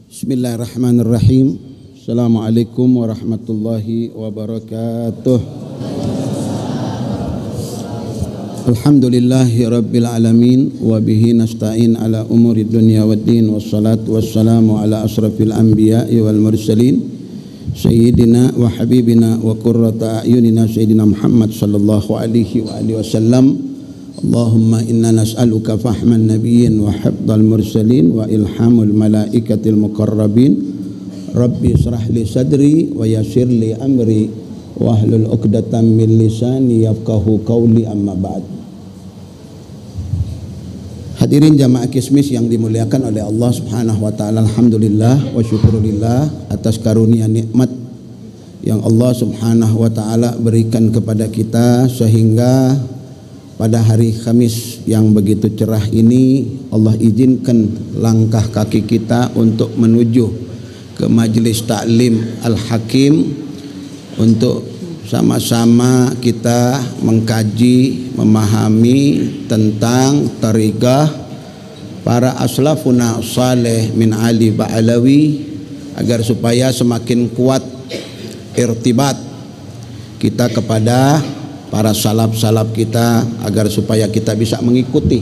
Bismillahirrahmanirrahim. Assalamualaikum warahmatullahi wabarakatuh. Alhamdulillahi rabbil alamin wa bihi nasta'in ala umuri dunya waddin wassalatu wassalamu ala asrafil anbiya'i wal mursalin sayyidina wa habibina wa qurrata a'yunina sayyidina Muhammad sallallahu alaihi wa alihi wasallam. Allahumma inna nas'aluka fahman nabiyyin wa hifdzal mursalin wa ilhamul malaikatil muqarrabin. Rabbi israh li sadri wa yassir li amri wa hlul 'uqdatam min lisani yafqahu qawli, amma ba'd. Hadirin jamaah Kismis yang dimuliakan oleh Allah Subhanahu wa taala, alhamdulillah wa syukurillah atas karunia nikmat yang Allah Subhanahu wa taala berikan kepada kita, sehingga pada hari Kamis yang begitu cerah ini Allah izinkan langkah kaki kita untuk menuju ke Majelis Taklim Al-Hakim untuk sama-sama kita mengkaji, memahami tentang tariqah para aslafuna saleh min Ali Ba'alawi, agar supaya semakin kuat irtibat kita kepada para salaf-salaf kita, agar supaya kita bisa mengikuti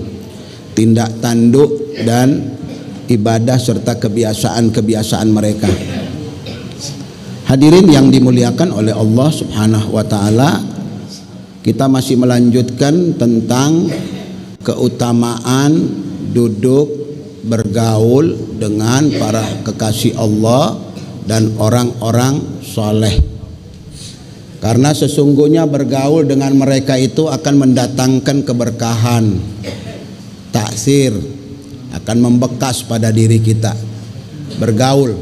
tindak tanduk dan ibadah serta kebiasaan-kebiasaan mereka. Hadirin yang dimuliakan oleh Allah Subhanahu wa taala, kita masih melanjutkan tentang keutamaan duduk bergaul dengan para kekasih Allah dan orang-orang soleh. Karena sesungguhnya bergaul dengan mereka itu akan mendatangkan keberkahan, taksir, akan membekas pada diri kita. Bergaul,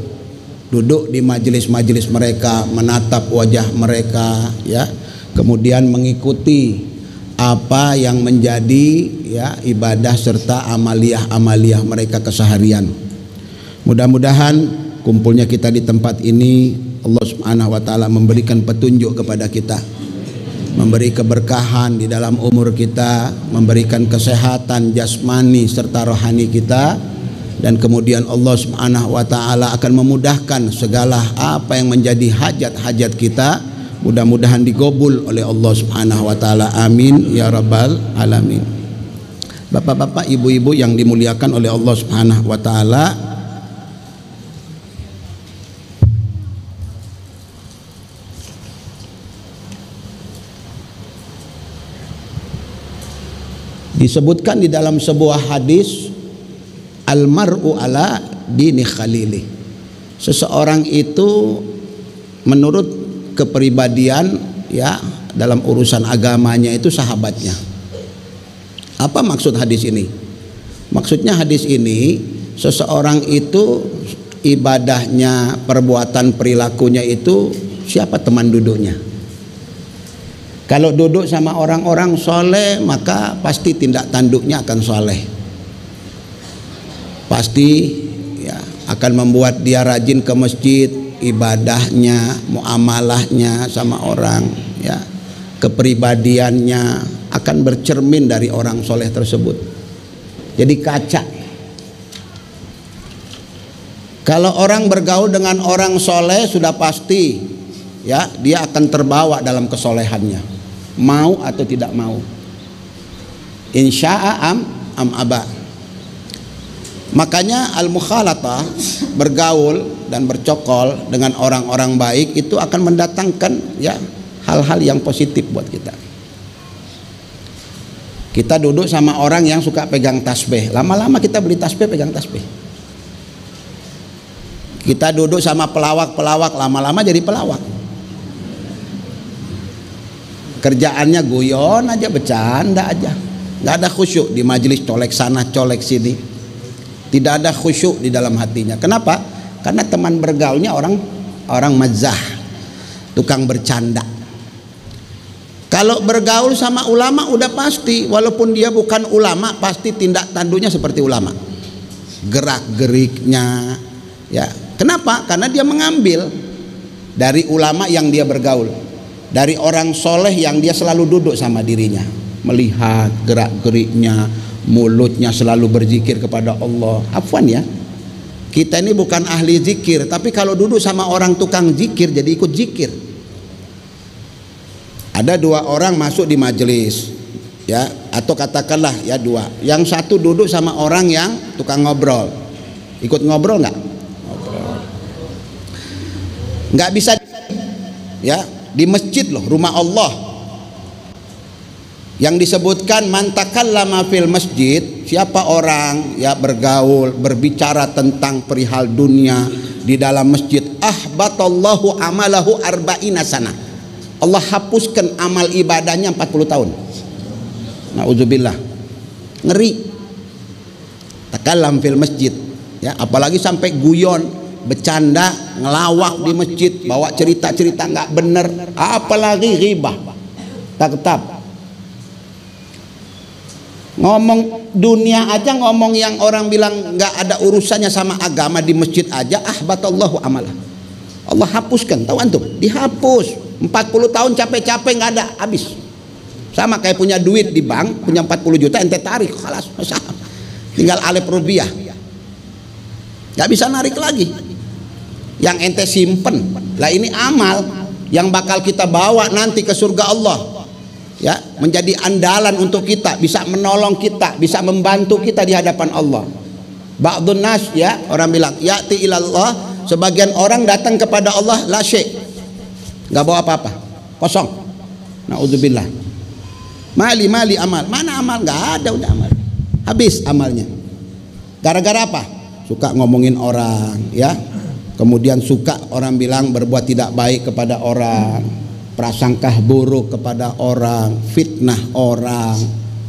duduk di majelis-majelis mereka, menatap wajah mereka, ya, kemudian mengikuti apa yang menjadi ya ibadah serta amaliyah-amaliyah mereka keseharian. Mudah-mudahan kumpulnya kita di tempat ini Allah Subhanahu wa taala memberikan petunjuk kepada kita, memberi keberkahan di dalam umur kita, memberikan kesehatan jasmani serta rohani kita, dan kemudian Allah Subhanahu wa taala akan memudahkan segala apa yang menjadi hajat-hajat kita. Mudah-mudahan digobul oleh Allah Subhanahu wa taala. Amin ya rabbal alamin. Bapak-bapak, ibu-ibu yang dimuliakan oleh Allah Subhanahu wa taala, disebutkan di dalam sebuah hadis, almar'u ala dini khalili. Seseorang itu menurut kepribadian ya dalam urusan agamanya itu sahabatnya. Apa maksud hadis ini? Maksudnya hadis ini, seseorang itu ibadahnya, perbuatan perilakunya itu siapa teman duduknya. Kalau duduk sama orang-orang soleh, maka pasti tindak tanduknya akan soleh. Pasti ya, akan membuat dia rajin ke masjid, ibadahnya, muamalahnya sama orang, ya, kepribadiannya akan bercermin dari orang soleh tersebut. Jadi kaca. Kalau orang bergaul dengan orang soleh, sudah pasti ya dia akan terbawa dalam kesolehannya, mau atau tidak mau. Insya'a am aba. Makanya al-mukhalatah, bergaul dan bercokol dengan orang-orang baik itu akan mendatangkan ya hal-hal yang positif buat kita. Kita duduk sama orang yang suka pegang tasbih, lama-lama kita beli tasbih, pegang tasbih. Kita duduk sama pelawak-pelawak, lama-lama jadi pelawak. Kerjaannya guyon aja, bercanda aja, nggak ada khusyuk di majelis, colek sana colek sini, tidak ada khusyuk di dalam hatinya. Kenapa? Karena teman bergaulnya orang mazah, tukang bercanda. Kalau bergaul sama ulama udah pasti, walaupun dia bukan ulama, pasti tindak tanduknya seperti ulama, gerak geriknya ya. Kenapa? Karena dia mengambil dari ulama yang dia bergaul, dari orang soleh yang dia selalu duduk sama dirinya, melihat gerak geriknya, mulutnya selalu berzikir kepada Allah. Afwan ya, Kita ini bukan ahli zikir, tapi kalau duduk sama orang tukang zikir jadi ikut zikir. Ada dua orang masuk di majelis, ya, atau katakanlah ya dua. Yang satu duduk sama orang yang tukang ngobrol. Ikut ngobrol nggak? Ngobrol. Nggak bisa, ya, di masjid loh, rumah Allah. Yang disebutkan man takallama fil masjid, siapa orang ya bergaul, berbicara tentang perihal dunia di dalam masjid, ahbatallahu amalahu arba'ina sana. Allah hapuskan amal ibadahnya 40 tahun. Nauzubillah. Ngeri. Takallam fil masjid, ya, apalagi sampai guyon, bercanda, ngelawak di masjid, bawa cerita-cerita nggak bener, apalagi ghibah. Tak. Ngomong dunia aja, ngomong yang orang bilang nggak ada urusannya sama agama di masjid aja, ahbatallahu amalah. Allah hapuskan, tahu antum? Dihapus. 40 tahun capek-capek nggak ada, habis. Sama kayak punya duit di bank, punya 40 juta ente tarik, khalas, tinggal alif rupiah. Nggak bisa narik lagi. Yang ente simpen. Lah ini amal yang bakal kita bawa nanti ke surga Allah. Ya, menjadi andalan untuk kita, bisa menolong kita, bisa membantu kita di hadapan Allah. Ba'dun nas, ya, orang bilang ya'ti ilallah, sebagian orang datang kepada Allah la syai', nggak bawa apa-apa, kosong. Naudzubillah. Mali amal, mana amal? Nggak ada, udah amal habis amalnya. Gara-gara apa? Suka ngomongin orang, ya, kemudian suka orang bilang berbuat tidak baik kepada orang, prasangkah buruk kepada orang, fitnah orang,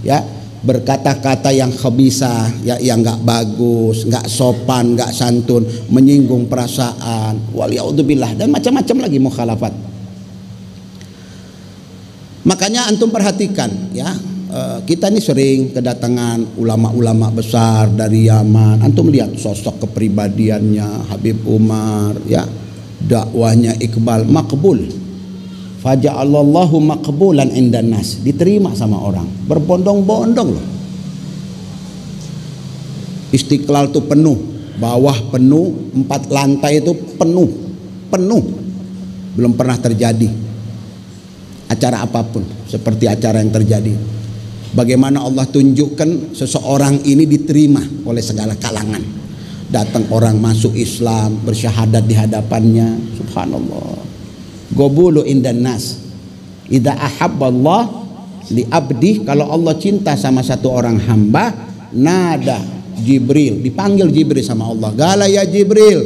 ya, berkata-kata yang khabisah, ya, yang nggak bagus, nggak sopan, nggak santun, menyinggung perasaan, waliyauzubillah, dan macam-macam lagi mukhalafat. Makanya antum perhatikan, ya, kita ini sering kedatangan ulama-ulama besar dari Yaman. Antum lihat sosok kepribadiannya Habib Umar, ya, dakwahnya Iqbal maqbul. Faja'alallahu maqbulan indan nas, diterima sama orang, berbondong-bondong loh. Istiqlal itu penuh, bawah penuh, 4 lantai itu penuh. Belum pernah terjadi acara apapun seperti acara yang terjadi. Bagaimana Allah tunjukkan seseorang ini diterima oleh segala kalangan. Datang orang masuk Islam, bersyahadat di hadapannya, subhanallah. Gobulu indan nas, idza ahabballah li abdi, kalau Allah cinta sama satu orang hamba, nada Jibril, dipanggil Jibril sama Allah, gala ya Jibril,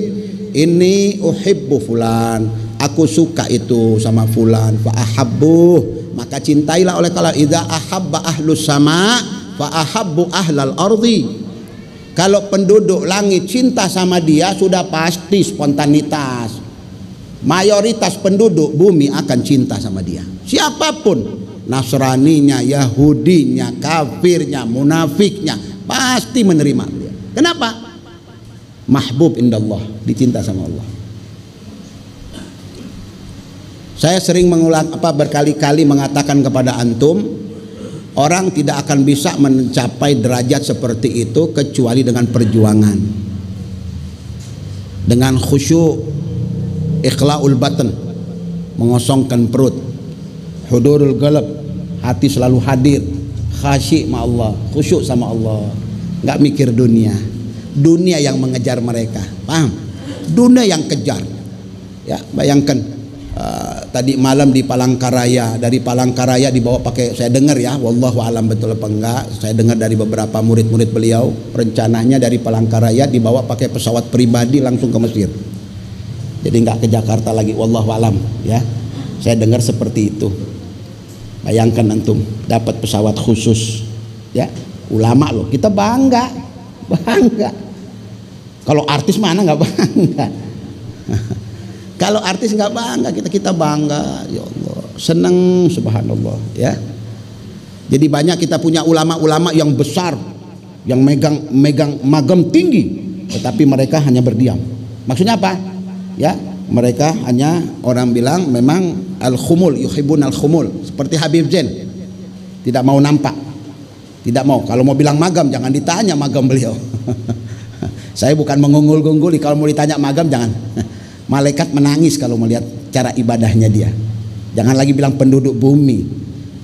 ini uhibbu fulan, aku suka itu sama fulan, fa ahabbuh, maka cintailah oleh Allah. Idza ahabba ahlus sama fa ahabbu ahlal ardi, kalau penduduk langit cinta sama dia sudah pasti spontanitas, mayoritas penduduk bumi akan cinta sama dia, siapapun, Nasraninya, Yahudinya, kafirnya, munafiknya, pasti menerima dia. Kenapa? Mahbub indallah, dicinta sama Allah. Saya sering berkali-kali mengatakan kepada antum, orang tidak akan bisa mencapai derajat seperti itu kecuali dengan perjuangan, dengan khusyuk, ikhla'ul batan, mengosongkan perut, hudurul qalb, hati selalu hadir, khasyik sama Allah, khusyuk sama Allah, nggak mikir dunia yang mengejar mereka, paham? Dunia yang kejar, ya. Bayangkan tadi malam di Palangkaraya, dari Palangkaraya dibawa pakai, saya dengar ya, wallahu alam betul apa enggak, saya dengar dari beberapa murid-murid beliau, rencananya dari Palangkaraya dibawa pakai pesawat pribadi langsung ke Mesir. Jadi nggak ke Jakarta lagi, wallahu alam, ya. Saya dengar seperti itu. Bayangkan antum dapat pesawat khusus, ya, ulama loh, kita bangga. Kalau artis mana nggak bangga? Kalau artis nggak bangga, kita bangga, ya Allah, seneng, subhanallah, ya. Jadi banyak kita punya ulama-ulama yang besar, yang megang magam tinggi, tetapi mereka hanya berdiam. Maksudnya apa? Ya, mereka hanya, orang bilang memang al-khumul, yuhibbun al-khumul, seperti Habib Zain, tidak mau nampak, tidak mau. Kalau mau bilang magam jangan ditanya magam beliau. Saya bukan mengunggul-ungguli, kalau mau ditanya magam jangan. Malaikat menangis kalau melihat cara ibadahnya dia. Jangan lagi bilang penduduk bumi.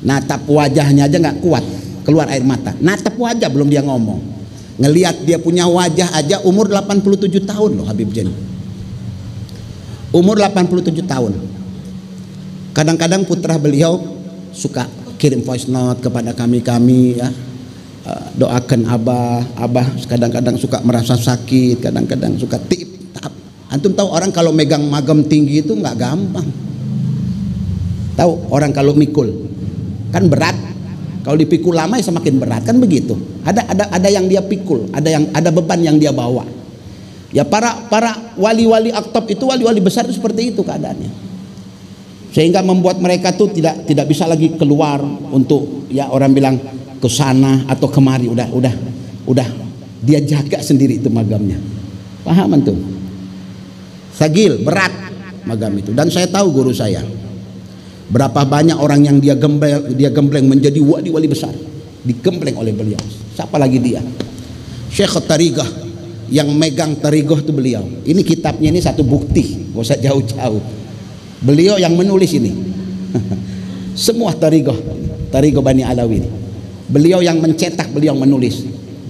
Natap wajahnya aja nggak kuat, keluar air mata. Natap wajah belum dia ngomong. Ngelihat dia punya wajah aja umur 87 tahun loh Habib Zain. Umur 87 tahun. Kadang-kadang putra beliau suka kirim voice note kepada kami ya. Doakan abah kadang-kadang suka merasa sakit, kadang-kadang suka tip-tap. Antum tahu orang kalau megang magam tinggi itu nggak gampang. Tahu orang kalau mikul kan berat, kalau dipikul lama ya semakin berat, kan begitu. Ada yang dia pikul, ada beban yang dia bawa. Ya para wali-wali aktab itu, wali-wali besar itu seperti itu keadaannya. Sehingga membuat mereka tuh tidak bisa lagi keluar untuk ya orang bilang ke sana atau kemari, udah dia jaga sendiri itu magamnya. Paham antum? Sagil, berat magam itu. Dan saya tahu guru saya berapa banyak orang yang dia gembleng menjadi wali-wali besar, digembleng oleh beliau. Siapa lagi dia? Syekh Tariqah, yang megang Tariqah itu beliau. Ini kitabnya ini satu bukti, gak usah jauh-jauh. Beliau yang menulis ini. Semua Tariqah Bani Alawi ini. Beliau yang mencetak, beliau yang menulis.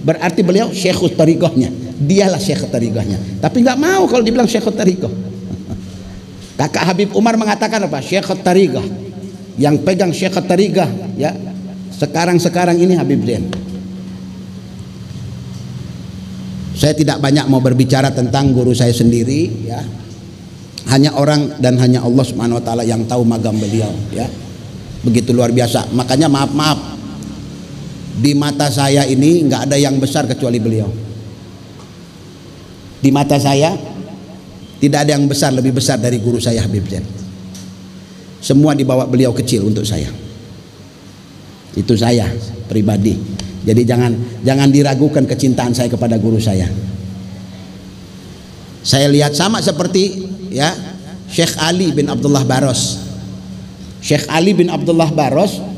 Berarti beliau Syekhut Tariqahnya. Dialah Syekh Tariqahnya. Tapi nggak mau kalau dibilang Syekh Tariqah. Kakak Habib Umar mengatakan apa? Syekh Tariqah. Yang pegang Syekh Tariqah ya sekarang ini Habib Zain. Saya tidak banyak mau berbicara tentang guru saya sendiri ya. Hanya orang dan hanya Allah Subhanahu wa taala yang tahu magam beliau ya. Begitu luar biasa. Makanya maaf. Di mata saya ini nggak ada yang besar kecuali beliau. Di mata saya tidak ada yang besar lebih besar dari guru saya Habib Zain. Semua dibawa beliau kecil untuk saya. Itu saya pribadi. Jadi jangan diragukan kecintaan saya kepada guru saya. Saya lihat sama seperti ya Syekh Ali bin Abdullah Baros. Syekh Ali bin Abdullah Baros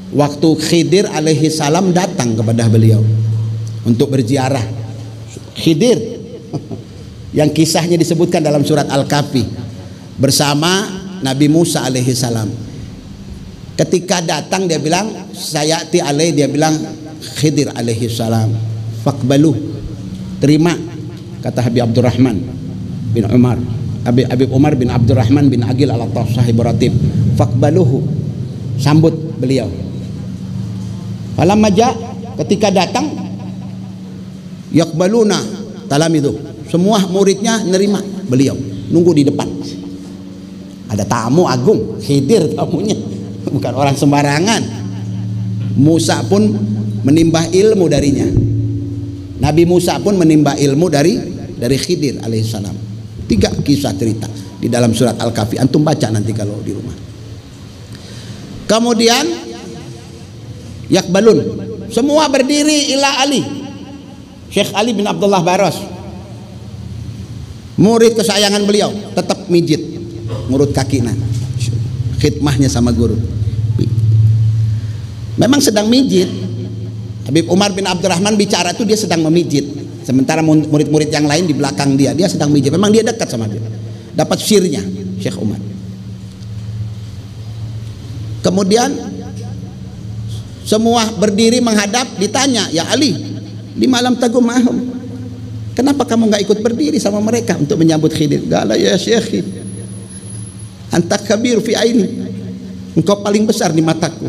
waktu Khidir alaihi salam datang kepada beliau untuk berziarah. Khidir yang kisahnya disebutkan dalam surat Al-Kahfi bersama Nabi Musa alaihi salam. Ketika datang dia bilang sayati alaih, dia bilang Khidir alaihi salam faqbalu, terima, kata Habib Abdurrahman bin Umar, Habib Umar bin Abdurrahman bin Agil al-Attaf sahib ratib, faqbaluhu, sambut beliau. Falamma ja, ketika datang yaqbaluna talamidu, semua muridnya nerima beliau, nunggu di depan. Ada tamu agung, Khidir tamunya, bukan orang sembarangan. Musa pun menimba ilmu darinya. Nabi Musa pun menimba ilmu dari Khidir alaihissalam. 3 kisah cerita di dalam surat Al-Kahfi. Antum baca nanti kalau di rumah. Kemudian yakbalun, semua berdiri ila Ali. Syekh Ali bin Abdullah Baros, murid kesayangan beliau, tetap mijit ngurut kakinya, khidmahnya sama guru. Memang sedang mijit. Habib Umar bin Abdurrahman bicara tuh dia sedang memijit, sementara murid-murid yang lain di belakang dia sedang mijit. Memang dia dekat sama dia, dapat sirnya Syekh Umar. Kemudian semua berdiri menghadap, ditanya, ya Ali, lima lam tagum mahum, kenapa kamu nggak ikut berdiri sama mereka untuk menyambut Khidir? Gala ya Syekh, anta kabir fi aini, engkau paling besar di mataku.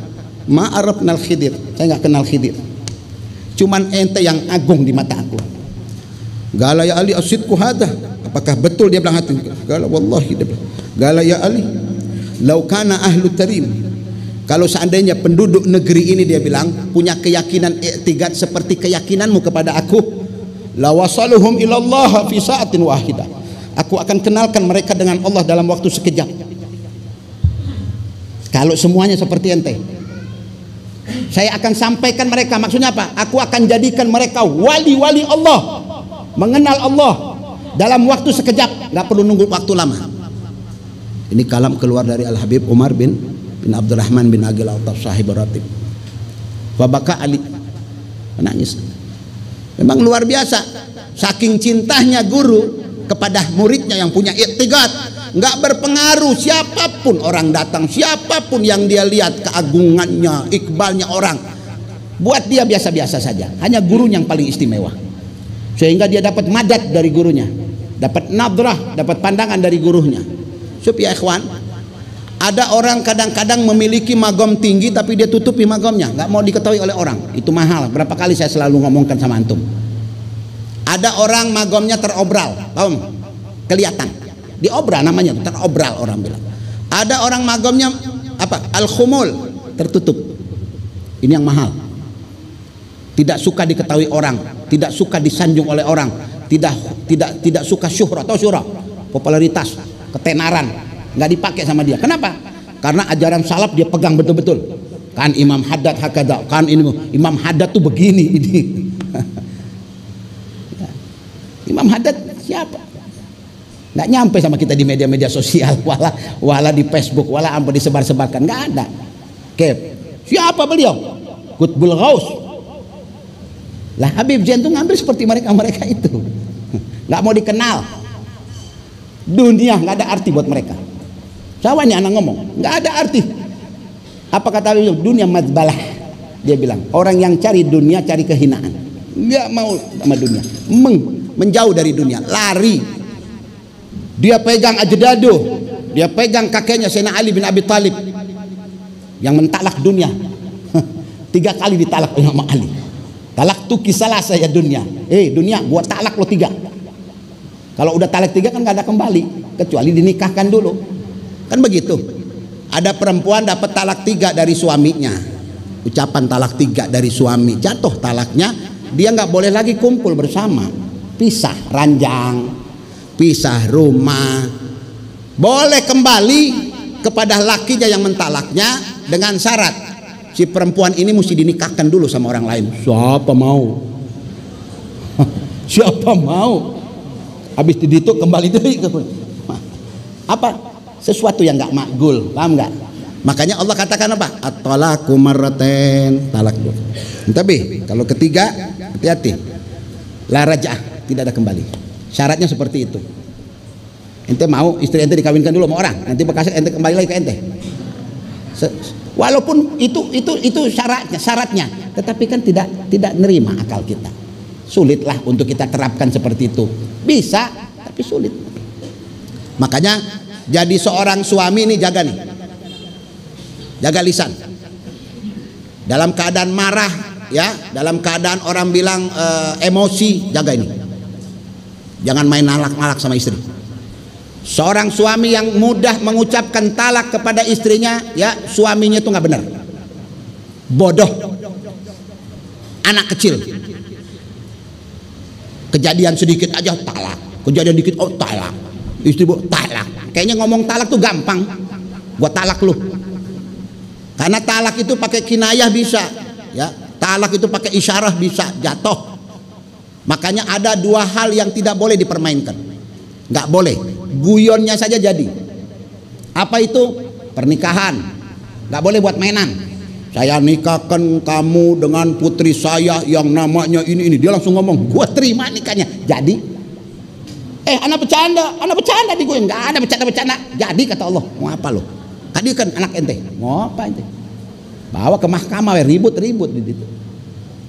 Ma'arafnal Khidir, saya nggak kenal Khidir, cuman ente yang agung di mata aku. Gala ya Ali asidku hada, apakah betul dia bilang hati? Gala wallahi dia bilang. Gala ya Ali, lau kana ahlu tarim, kalau seandainya penduduk negeri ini, dia bilang, punya keyakinan i'tiqad seperti keyakinanmu kepada aku, la wasaluhum ilallah fi sa'atin wahidah, aku akan kenalkan mereka dengan Allah dalam waktu sekejap. Kalau semuanya seperti ente, saya akan sampaikan mereka. Maksudnya apa? Aku akan jadikan mereka wali-wali Allah, mengenal Allah dalam waktu sekejap, nggak perlu nunggu waktu lama. Ini kalam keluar dari Al-Habib Umar bin Abdurrahman bin Agil al-Attaf sahib ratib. Fabaka Ali, menangis. Memang luar biasa. Saking cintanya guru kepada muridnya yang punya i'tiqad, nggak berpengaruh siapapun orang datang, siapapun yang dia lihat keagungannya, iqbalnya orang, buat dia biasa-biasa saja. Hanya gurunya yang paling istimewa, sehingga dia dapat madat dari gurunya, dapat nadrah, dapat pandangan dari gurunya. Supaya ikhwan, ada orang kadang-kadang memiliki magom tinggi tapi dia tutupi magomnya, nggak mau diketahui oleh orang. Itu mahal. Berapa kali saya selalu ngomongkan sama antum. Ada orang magomnya terobral, paham? Kelihatan, diobral namanya, terobral orang bilang. Ada orang magomnya apa? Al-khumul, tertutup. Ini yang mahal. Tidak suka diketahui orang, tidak suka disanjung oleh orang, tidak suka syuhrah atau syuhrah, popularitas, ketenaran, nggak dipakai sama dia. Kenapa? Karena ajaran salaf dia pegang betul-betul. Kan Imam Haddad hakada, kan ini Imam Haddad tuh begini ini. Imam Haddad siapa? Nggak nyampe sama kita di media-media sosial, wala di Facebook, wala ampun disebar-sebarkan, nggak ada. Oke, siapa beliau? Qutbul Ghaus. Lah Habib Zain tuh ngambil seperti mereka itu, nggak mau dikenal. Dunia nggak ada arti buat mereka. Sawahnya anak ngomong, nggak ada arti. Apa kata beliau? Dunia mazbalah. Dia bilang orang yang cari dunia cari kehinaan, nggak mau sama dunia, menjauh dari dunia, lari. Dia pegang ajdadu, dia pegang kakeknya Sayyidina Ali bin Abi Thalib yang mentalak dunia. 3 kali ditalak oleh Imam Ali. Talak tuh kisalah saya dunia. Dunia, gua talak lo 3. Kalau udah talak 3 kan gak ada kembali, kecuali dinikahkan dulu. Kan begitu. Ada perempuan dapat talak 3 dari suaminya. Ucapan talak 3 dari suami, jatuh talaknya, dia nggak boleh lagi kumpul bersama. Pisah ranjang, pisah rumah. Boleh kembali kepada lakinya yang mentalaknya dengan syarat si perempuan ini mesti dinikahkan dulu sama orang lain. Siapa mau? Siapa mau? Habis itu kembali dari apa? Sesuatu yang nggak makgul, paham nggak? Makanya Allah katakan apa? At-talaqu marratain, talak dulu. Tapi kalau ketiga, hati-hati. La raj'ah, tidak ada kembali. Syaratnya seperti itu. Ente mau istri ente dikawinkan dulu sama orang, nanti bekasnya ente kembali lagi ke ente. Walaupun itu syaratnya, tetapi kan tidak nerima akal kita. Sulitlah untuk kita terapkan seperti itu. Bisa, tapi sulit. Makanya jadi seorang suami ini jaga nih, jaga lisan. Dalam keadaan marah, ya, dalam keadaan orang bilang emosi, jaga ini. Jangan main nalak-nalak sama istri. Seorang suami yang mudah mengucapkan talak kepada istrinya, ya, suaminya itu nggak benar, bodoh, anak kecil. Kejadian sedikit aja talak, kejadian dikit talak, istri talak. Kayaknya ngomong talak tuh gampang, gua talak lu. Karena talak itu pakai kinayah bisa, ya, talak itu pakai isyarah bisa, jatuh. Makanya ada 2 hal yang tidak boleh dipermainkan, nggak boleh. Guyonnya saja jadi. Apa itu? Pernikahan, nggak boleh buat mainan. Saya nikahkan kamu dengan putri saya yang namanya ini. Dia langsung ngomong, gua terima nikahnya. Jadi, anak bercanda di gue, nggak ada bercanda. Jadi kata Allah, mau apa lo? Tadi kan anak ente, mau apa ente? Bawa ke mahkamah, ribut di situ.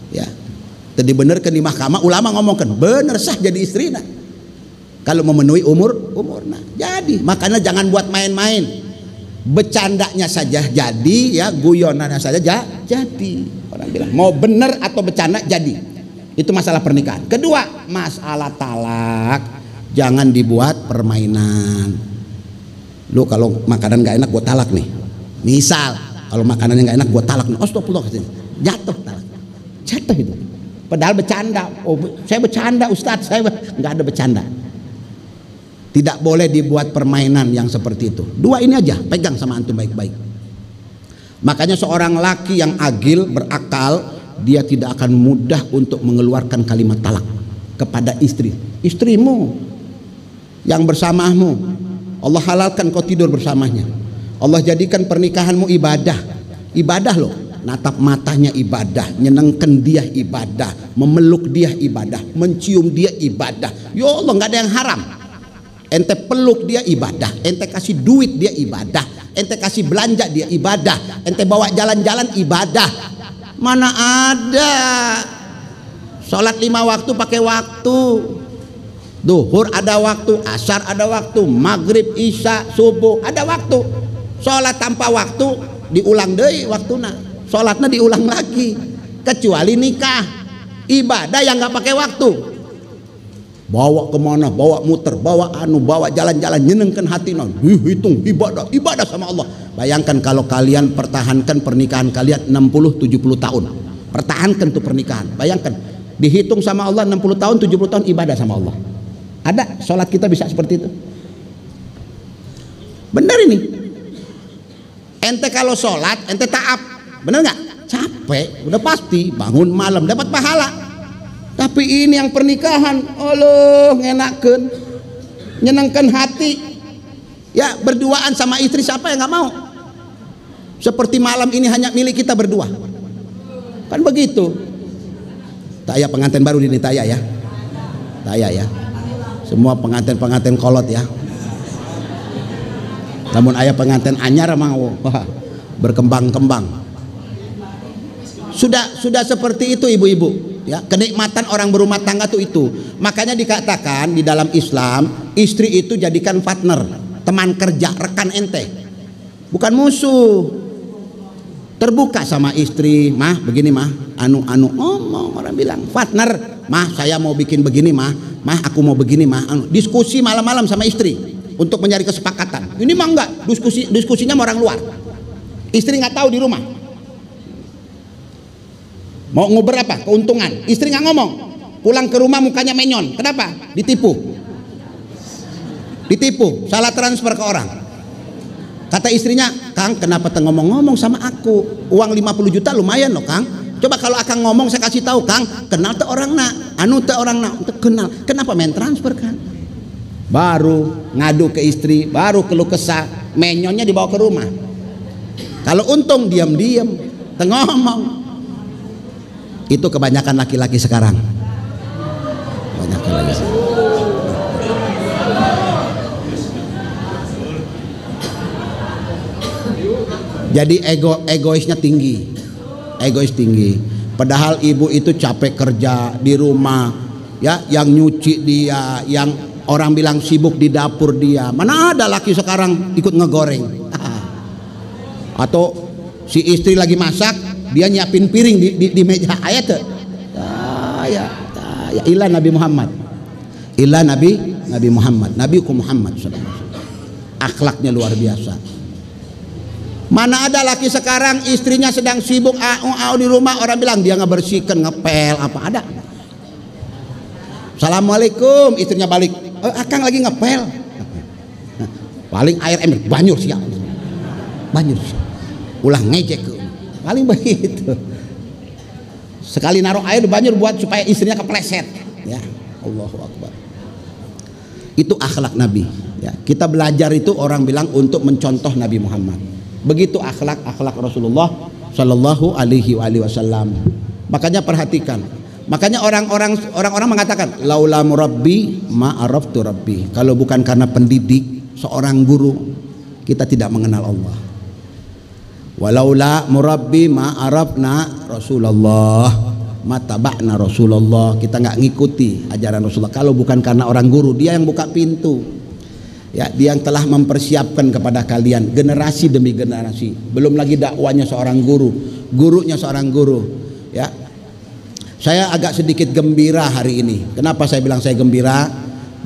Ya, tadi bener kan di mahkamah, ulama ngomongkan bener sah jadi istri nak. Kalau memenuhi umur nah, jadi. Makanya jangan buat main-main. Bercandanya saja jadi, ya, guyonannya saja jadi. Orang bilang mau bener atau bercanda jadi. Itu masalah pernikahan. Kedua, masalah talak, jangan dibuat permainan. Lu kalau makanan gak enak gua talak nih. Misal kalau makanannya gak enak gua talak nih. Astagfirullah, jatuh talak. Jatuh itu. Padahal bercanda. Saya bercanda Ustadz, saya nggak ada bercanda. Tidak boleh dibuat permainan yang seperti itu. 2 ini aja, pegang sama antum baik-baik. Makanya seorang laki yang agil, berakal, dia tidak akan mudah untuk mengeluarkan kalimat talak kepada istri. Istrimu yang bersamamu, Allah halalkan kau tidur bersamanya. Allah jadikan pernikahanmu ibadah. Ibadah loh. natap matanya ibadah, nyenengkan dia ibadah, memeluk dia ibadah, mencium dia ibadah. Ya Allah, nggak ada yang haram. Ente peluk dia ibadah, ente kasih duit dia ibadah, ente kasih belanja dia ibadah, ente bawa jalan-jalan ibadah. Mana ada sholat 5 waktu pakai waktu. Duhur ada waktu, asar ada waktu, maghrib, isya, subuh ada waktu. Sholat tanpa waktu diulang deui waktuna, sholatnya diulang lagi. Kecuali nikah, ibadah yang nggak pakai waktu. Bawa kemana, bawa muter, bawa bawa jalan-jalan, nyenengkan hati non. Hitung ibadah sama Allah. Bayangkan kalau kalian pertahankan pernikahan kalian 60-70 tahun, pertahankan tuh pernikahan. Bayangkan dihitung sama Allah 60 tahun, 70 tahun ibadah sama Allah. Ada sholat kita bisa seperti itu? Benar ini. Ente kalau sholat, ente taat, benar nggak? Capek, udah pasti bangun malam dapat pahala. Tapi ini yang pernikahan, Allah ngenakeun, nyenengkan hati. Ya berduaan sama istri, siapa yang nggak mau? Seperti malam ini hanya milik kita berdua. Kan begitu. Taya pengantin baru ini Taya ya. Taya ya. Semua pengantin-pengantin kolot ya. Namun ayah pengantin anyar mau berkembang-kembang. Sudah seperti itu ibu-ibu ya. Kenikmatan orang berumah tangga tuh itu. Makanya dikatakan di dalam Islam, istri itu jadikan partner, teman kerja, rekan ente, bukan musuh. Terbuka sama istri, mah begini mah, ngomong, orang bilang partner, mah saya mau bikin begini mah aku mau begini mah, diskusi malam-malam sama istri untuk mencari kesepakatan. Ini mah enggak, diskusinya sama orang luar. Istri nggak tahu di rumah. Mau ngobrol apa? Keuntungan. Istri nggak ngomong. Pulang ke rumah mukanya menyon. Kenapa? Ditipu. Salah transfer ke orang. Kata istrinya, Kang, kenapa ngomong-ngomong sama aku? Uang 50 juta lumayan loh, Kang. Coba kalau Akang ngomong saya kasih tahu, Kang, kenal teh orang nak, teh orang nak, kenal. Kenapa main transfer, Kang? Baru ngadu ke istri, baru keluh kesah, menyonnya dibawa ke rumah. Kalau untung diam-diam, ngomong. Itu kebanyakan laki-laki sekarang. Kebanyakan laki sekarang. Jadi egoisnya tinggi, egois tinggi. Padahal ibu itu capek kerja di rumah, ya, yang nyuci dia, yang orang bilang sibuk di dapur dia. Mana ada laki sekarang ikut ngegoreng? Atau si istri lagi masak, dia nyiapin piring di meja. Ayat tuh. Ya, ilah Nabi Muhammad. Ilah Nabi Muhammad, Nabiukum Muhammad sallallahu alaihi wasallam. Akhlaknya luar biasa. Mana ada laki sekarang istrinya sedang sibuk di rumah, orang bilang dia ngebersihkan, ngepel apa ada. Assalamualaikum, istrinya balik, Akang lagi ngepel. Paling air ember banyur siap. Ulah ngejek. Paling begitu. Sekali naruh air banyur buat supaya istrinya kepleset. Ya, Allahu Akbar. Itu akhlak Nabi. Ya, kita belajar itu orang bilang untuk mencontoh Nabi Muhammad. Begitu akhlak Rasulullah Shallallahu Alaihi Wasallam. Makanya perhatikan. Makanya orang-orang mengatakan laula murabbi ma araftu rabbi. Kalau bukan karena pendidik, seorang guru, kita tidak mengenal Allah. Walaula murabbi ma arafna Rasulullah ma taba'na Rasulullah. Kita nggak ngikuti ajaran Rasulullah. Kalau bukan karena orang guru, dia yang buka pintu. Ya, dia yang telah mempersiapkan kepada kalian generasi demi generasi. Belum lagi dakwanya seorang guru, gurunya seorang guru. Ya, saya agak sedikit gembira hari ini. Kenapa saya bilang saya gembira?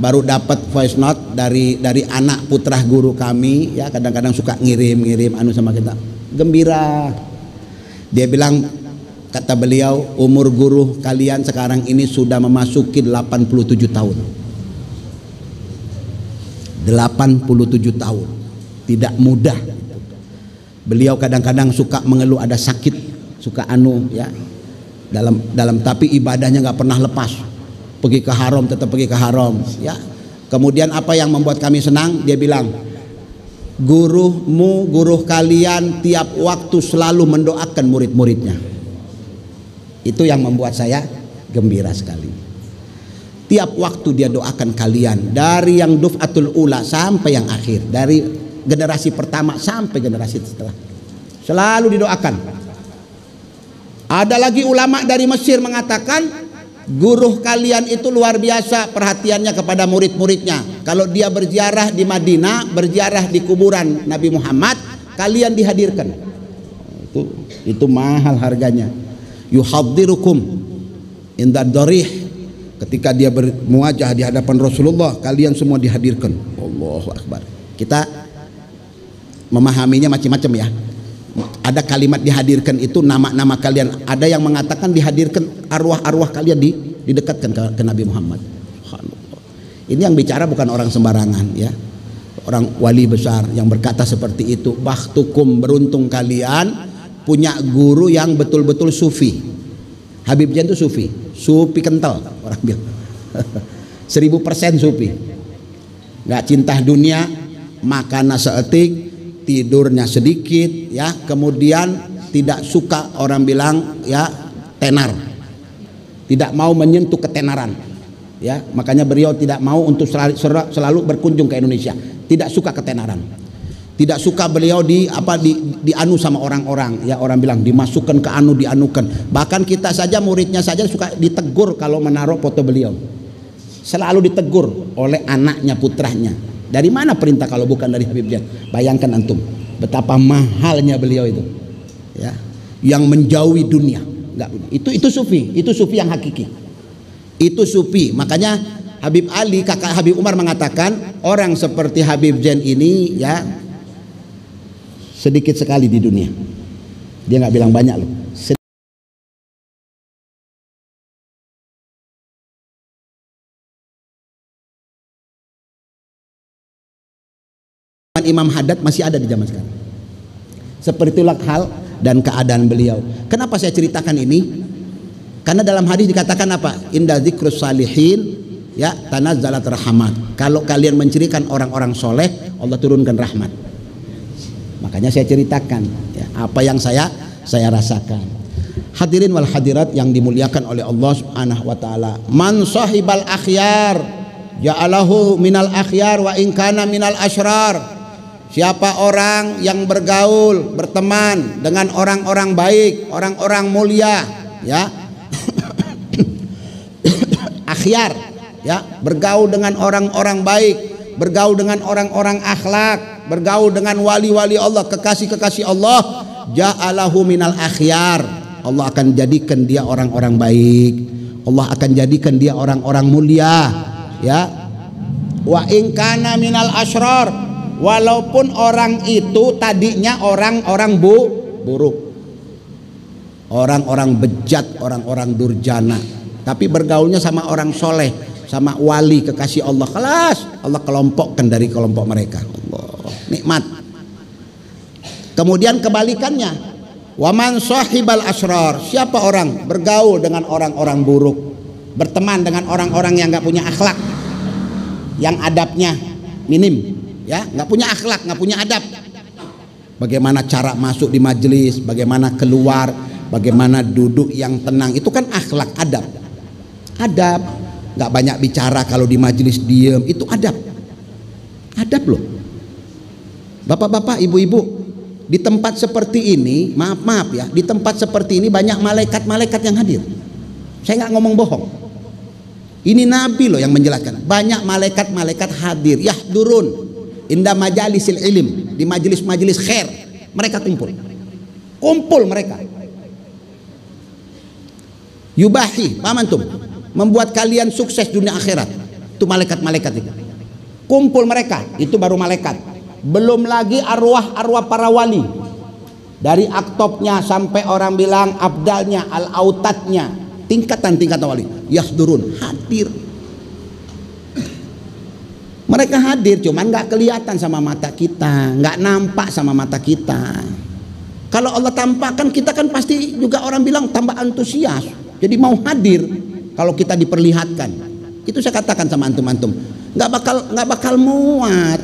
Baru dapat voice note dari anak putra guru kami. Ya, kadang-kadang suka ngirim sama kita. Gembira. Dia bilang, kata beliau, umur guru kalian sekarang ini sudah memasuki 87 tahun. 87 tahun, tidak mudah. Beliau kadang-kadang suka mengeluh ada sakit, suka ya, dalam tapi ibadahnya nggak pernah lepas. Pergi ke haram tetap pergi ke haram. Ya, kemudian apa yang membuat kami senang? Dia bilang, Gurumu, guru kalian tiap waktu selalu mendoakan murid-muridnya. Itu yang membuat saya gembira sekali. Tiap waktu dia doakan kalian, dari yang duf'atul ula sampai yang akhir, dari generasi pertama sampai generasi setelah, selalu didoakan. Ada lagi ulama dari Mesir mengatakan, guru kalian itu luar biasa perhatiannya kepada murid-muridnya. Kalau dia berziarah di Madinah, berziarah di kuburan Nabi Muhammad, kalian dihadirkan. Itu mahal harganya. Yuhaddirukum inda darih, ketika dia bermuajah di hadapan Rasulullah, kalian semua dihadirkan. Allahu Akbar. Kita memahaminya macam-macam ya. Ada kalimat dihadirkan itu nama-nama kalian. Ada yang mengatakan dihadirkan arwah-arwah kalian didekatkan ke Nabi Muhammad. Ini yang bicara bukan orang sembarangan ya. Orang wali besar yang berkata seperti itu. Bakhtukum, beruntung kalian punya guru yang betul-betul sufi. Habib Zain itu sufi. Sufi kental orang bilang. 1000% sufi. Nggak cinta dunia, makannya seetik, tidurnya sedikit ya, kemudian tidak suka orang bilang ya tenar, tidak mau menyentuh ketenaran ya, makanya beliau tidak mau untuk selalu berkunjung ke Indonesia, tidak suka ketenaran, tidak suka beliau dianu sama orang-orang ya, orang bilang dimasukkan ke anu, dianukan. Bahkan kita saja, muridnya saja suka ditegur kalau menaruh foto beliau, selalu ditegur oleh anaknya, putranya. Dari mana perintah kalau bukan dari Habib Zain? Bayangkan antum betapa mahalnya beliau itu ya, yang menjauhi dunia. Enggak, itu sufi, itu sufi yang hakiki, itu sufi. Makanya Habib Ali, kakak Habib Umar, mengatakan orang seperti Habib Zain ini ya sedikit sekali di dunia. Dia nggak bilang banyak loh. Imam Haddad masih ada di zaman sekarang. Seperti itulah hal dan keadaan beliau. Kenapa saya ceritakan ini? Karena dalam hadis dikatakan apa? Inda dzikrus salihin ya tanazzalat rahmat. Kalau kalian mencirikan orang-orang soleh, Allah turunkan rahmat. Makanya saya ceritakan ya, apa yang saya rasakan. Hadirin wal hadirat yang dimuliakan oleh Allah Subhanahu wa taala. Man sahibal akhyar ja'alahu minal akhyar wa in kana minal asyrar. Siapa orang yang bergaul, berteman dengan orang-orang baik, orang-orang mulia, ya, akhyar, ya, bergaul dengan orang-orang baik, bergaul dengan orang-orang akhlak, bergaul dengan wali-wali Allah, kekasih-kekasih Allah, ja'alahu minal akhyar. Allah akan jadikan dia orang-orang baik, Allah akan jadikan dia orang-orang mulia, ya. Wa in kana minal asyrar, walaupun orang itu tadinya orang-orang buruk, orang-orang bejat, orang-orang durjana, tapi bergaulnya sama orang soleh, sama wali kekasih Allah, kelas Allah kelompokkan dari kelompok mereka. Allah, nikmat. Kemudian kebalikannya, waman sahibal asrar, siapa orang bergaul dengan orang-orang buruk, berteman dengan orang-orang yang nggak punya akhlak, yang adabnya minim, ya, nggak punya akhlak, nggak punya adab. Bagaimana cara masuk di majelis, bagaimana keluar, bagaimana duduk yang tenang, itu kan akhlak, adab. Adab, nggak banyak bicara, kalau di majelis diem, itu adab. Adab loh. Bapak-bapak, ibu-ibu, di tempat seperti ini, maaf ya, di tempat seperti ini banyak malaikat-malaikat yang hadir. Saya nggak ngomong bohong. Ini Nabi loh yang menjelaskan. Banyak malaikat-malaikat hadir, yahdurun inda majalisil ilim, di majelis-majelis khair mereka kumpul mereka. Yubahi, paham antum? Membuat kalian sukses dunia akhirat. Itu malaikat-malaikat itu. Kumpul mereka, itu baru malaikat. Belum lagi arwah-arwah para wali. Dari aktopnya sampai orang bilang abdalnya, al-autatnya, tingkatan-tingkatan wali. Yahdurun, hadir. Mereka hadir, cuman nggak kelihatan sama mata kita, nggak nampak sama mata kita. Kalau Allah tampakkan, kita kan pasti juga orang bilang tambah antusias, jadi mau hadir. Kalau kita diperlihatkan, itu saya katakan sama antum-antum, nggak bakal muat.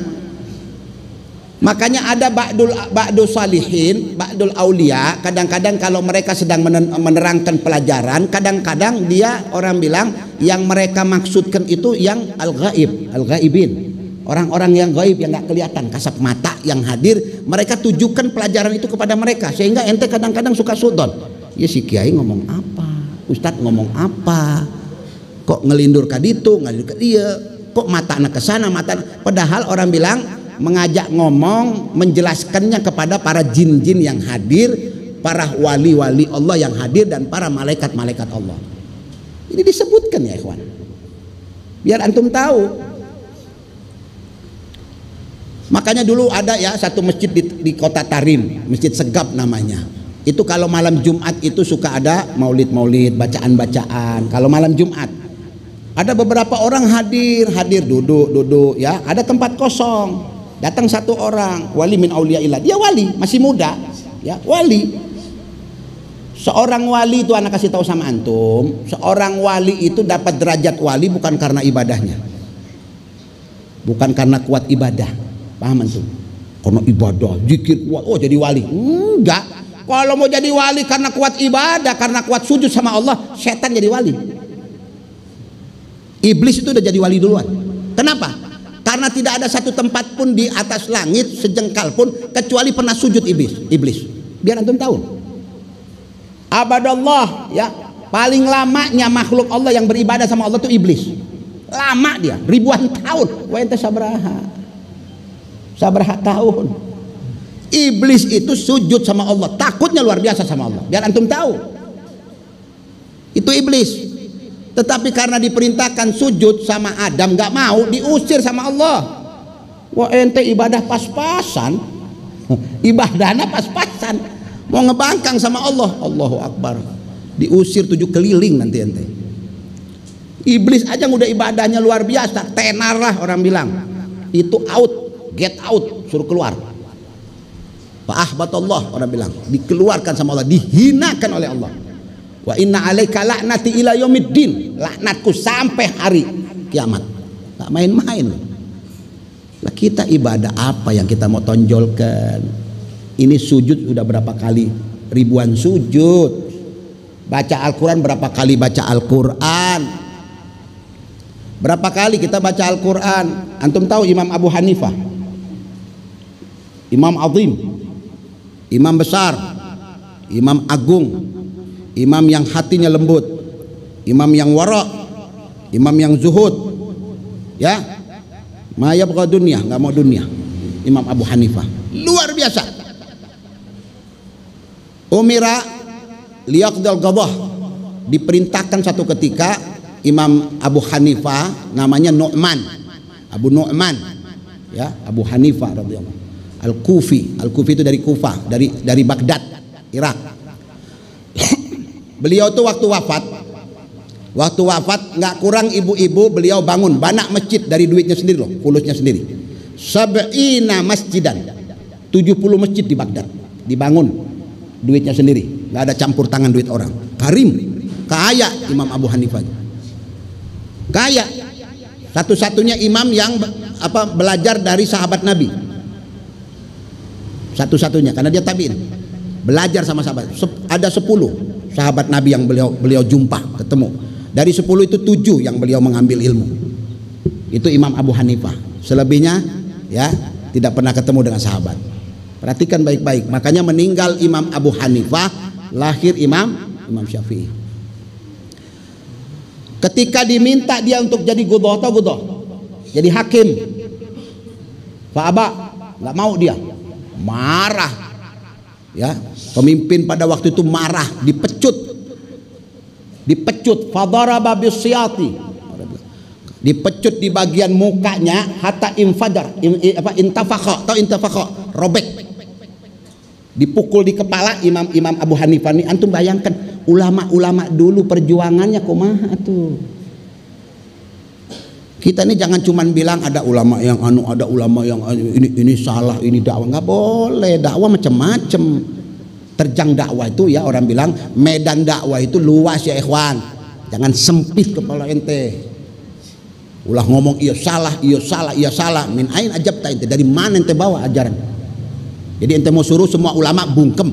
Makanya ada ba'dul salihin, ba'dul aulia, kadang-kadang kalau mereka sedang menerangkan pelajaran, kadang-kadang dia orang bilang yang mereka maksudkan itu yang al-ghaib, al-ghaibin. Orang-orang yang gaib yang nggak kelihatan, kasat mata yang hadir, mereka tujukan pelajaran itu kepada mereka, sehingga ente kadang-kadang suka sudon. Ya si kiai ngomong apa, ustadz ngomong apa, kok ngelindur ke ditu, ngelindur ke dia, kok mata anak ke sana, mata anak. Padahal orang bilang mengajak ngomong, menjelaskannya kepada para jin-jin yang hadir, para wali-wali Allah yang hadir, dan para malaikat-malaikat Allah. Ini disebutkan ya ikhwan, biar antum tahu. Makanya dulu ada ya satu masjid di kota Tarim, Masjid Segap namanya. Itu kalau malam Jumat itu suka ada maulid-maulid, bacaan-bacaan. Kalau malam Jumat ada beberapa orang hadir duduk ya. Ada tempat kosong, datang satu orang, wali min auliyaillah. Dia wali, masih muda, ya wali. Seorang wali itu anak kasih tahu sama antum, seorang wali itu dapat derajat wali bukan karena ibadahnya, bukan karena kuat ibadah. Paham antum? Karena ibadah, zikir kuat, oh jadi wali. Enggak. Kalau mau jadi wali karena kuat ibadah, karena kuat sujud sama Allah, setan jadi wali. Iblis itu udah jadi wali duluan. Kenapa? Karena tidak ada satu tempat pun di atas langit sejengkal pun kecuali pernah sujud iblis. Biar antum tahu. Abadallah ya, paling lamanya makhluk Allah yang beribadah sama Allah itu iblis. Lama dia, ribuan tahun. Wa ente sabraha tahun. Iblis itu sujud sama Allah, takutnya luar biasa sama Allah. Biar antum tahu, itu iblis. Tetapi karena diperintahkan sujud sama Adam nggak mau, diusir sama Allah. Wah ente ibadah pas-pasan, ibadahnya pas-pasan, mau ngebangkang sama Allah. Allahu Akbar, diusir 7 keliling nanti ente. Iblis aja udah ibadahnya luar biasa, tenar lah orang bilang. Itu out. Get out, suruh keluar. Fa'ahbatallah, orang bilang dikeluarkan sama Allah, dihinakan oleh Allah. Wa inna alaika la'nati ila yaumiddin, laknatku sampai hari kiamat. Gak main-main. Lah kita ibadah apa yang kita mau tonjolkan? Ini sujud sudah berapa kali? Ribuan sujud. Baca Al-Quran berapa kali baca Al-Quran? Berapa kali kita baca Al-Quran? Antum tahu Imam Abu Hanifah, Imam Azim, Imam besar, Imam agung, Imam yang hatinya lembut, Imam yang wara', Imam yang zuhud, ya, ma yabgha dunya, nggak mau dunia. Imam Abu Hanifah luar biasa. Umira liyaqdal qadah, diperintahkan satu ketika Imam Abu Hanifah, namanya Nu'man, Abu Nu'man, ya, Abu Hanifah radhiyallahu Al-Kufi itu dari Kufah, dari Baghdad, Irak. Beliau tuh waktu wafat nggak kurang ibu-ibu beliau bangun banak masjid dari duitnya sendiri loh, fulusnya sendiri. Sab'ina masjidan, 70 masjid di Baghdad dibangun duitnya sendiri, nggak ada campur tangan duit orang. Karim, kaya Imam Abu Hanifah, kaya, satu-satunya imam yang belajar dari sahabat Nabi. Satu-satunya, karena dia tabi'in, belajar sama sahabat. Ada 10 sahabat Nabi yang beliau jumpa, ketemu. Dari 10 itu 7 yang beliau mengambil ilmu. Itu Imam Abu Hanifah. Selebihnya ya tidak pernah ketemu dengan sahabat. Perhatikan baik-baik. Makanya meninggal Imam Abu Hanifah, lahir Imam Syafi'i. Ketika diminta dia untuk jadi gudoh, jadi hakim, Fa'aba, nggak mau dia. Marah, ya, pemimpin pada waktu itu marah, dipecut, fadaraba bisyati, dipecut di bagian mukanya, hatta intafakha, robek, dipukul di kepala Imam Abu Hanifah. Ini antum bayangkan ulama-ulama dulu perjuangannya kumaha tuh. Kita ini jangan cuman bilang ada ulama yang ada ulama yang ini salah, ini dakwah. Nggak boleh, dakwah macam-macam. Terjang dakwah itu ya, orang bilang medan dakwah itu luas ya ikhwan. Jangan sempit kepala ente. Ulah ngomong iya salah, iya salah, iya salah. Min ain ajabta ente, dari mana ente bawa ajaran? Jadi ente mau suruh semua ulama bungkem,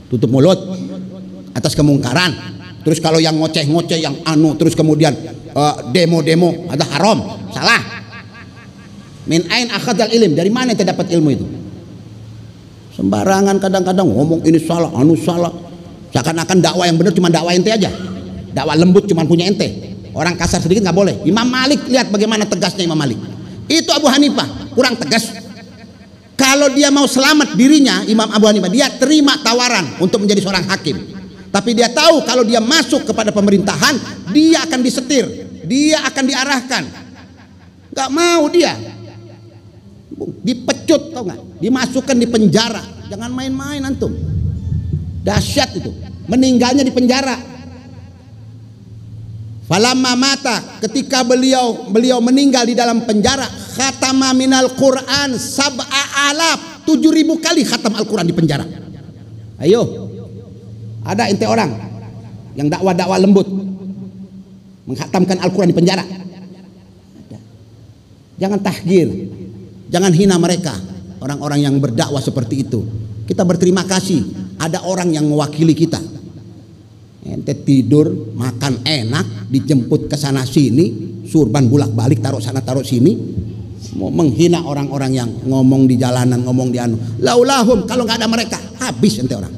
tutup mulut atas kemungkaran. Terus kalau yang ngoceh-ngoceh, yang anu, terus kemudian demo-demo ada haram, salah. Min ain akhadal ilm, dari mana ente dapat ilmu itu? Sembarangan kadang-kadang ngomong ini salah, anu salah. Seakan-akan dakwah yang benar cuma dakwah ente aja. Dakwah lembut cuma punya ente. Orang kasar sedikit nggak boleh. Imam Malik, lihat bagaimana tegasnya Imam Malik. Itu Abu Hanifah kurang tegas. Kalau dia mau selamat dirinya, Imam Abu Hanifah, dia terima tawaran untuk menjadi seorang hakim. Tapi dia tahu kalau dia masuk kepada pemerintahan, dia akan disetir, dia akan diarahkan. Nggak mau dia. Dipecut, tau nggak? Dimasukkan di penjara. Jangan main-main antum. Dahsyat itu. Meninggalnya di penjara. Falamma mata, ketika beliau meninggal di dalam penjara, khatama minal Quran sab'a alaf, 7.000 kali khatam Al-Quran di penjara. Ayo, ada ente orang yang dakwah-dakwah lembut menghatamkan Al-Quran di penjara? Ada. Jangan tahgir, jangan hina mereka, orang-orang yang berdakwah seperti itu. Kita berterima kasih ada orang yang mewakili kita. Ente tidur, makan enak, dijemput ke sana sini, surban bolak-balik, taruh sana taruh sini, mau menghina orang-orang yang ngomong di jalanan, ngomong di anu. Laulahum, kalau nggak ada mereka, habis ente orang.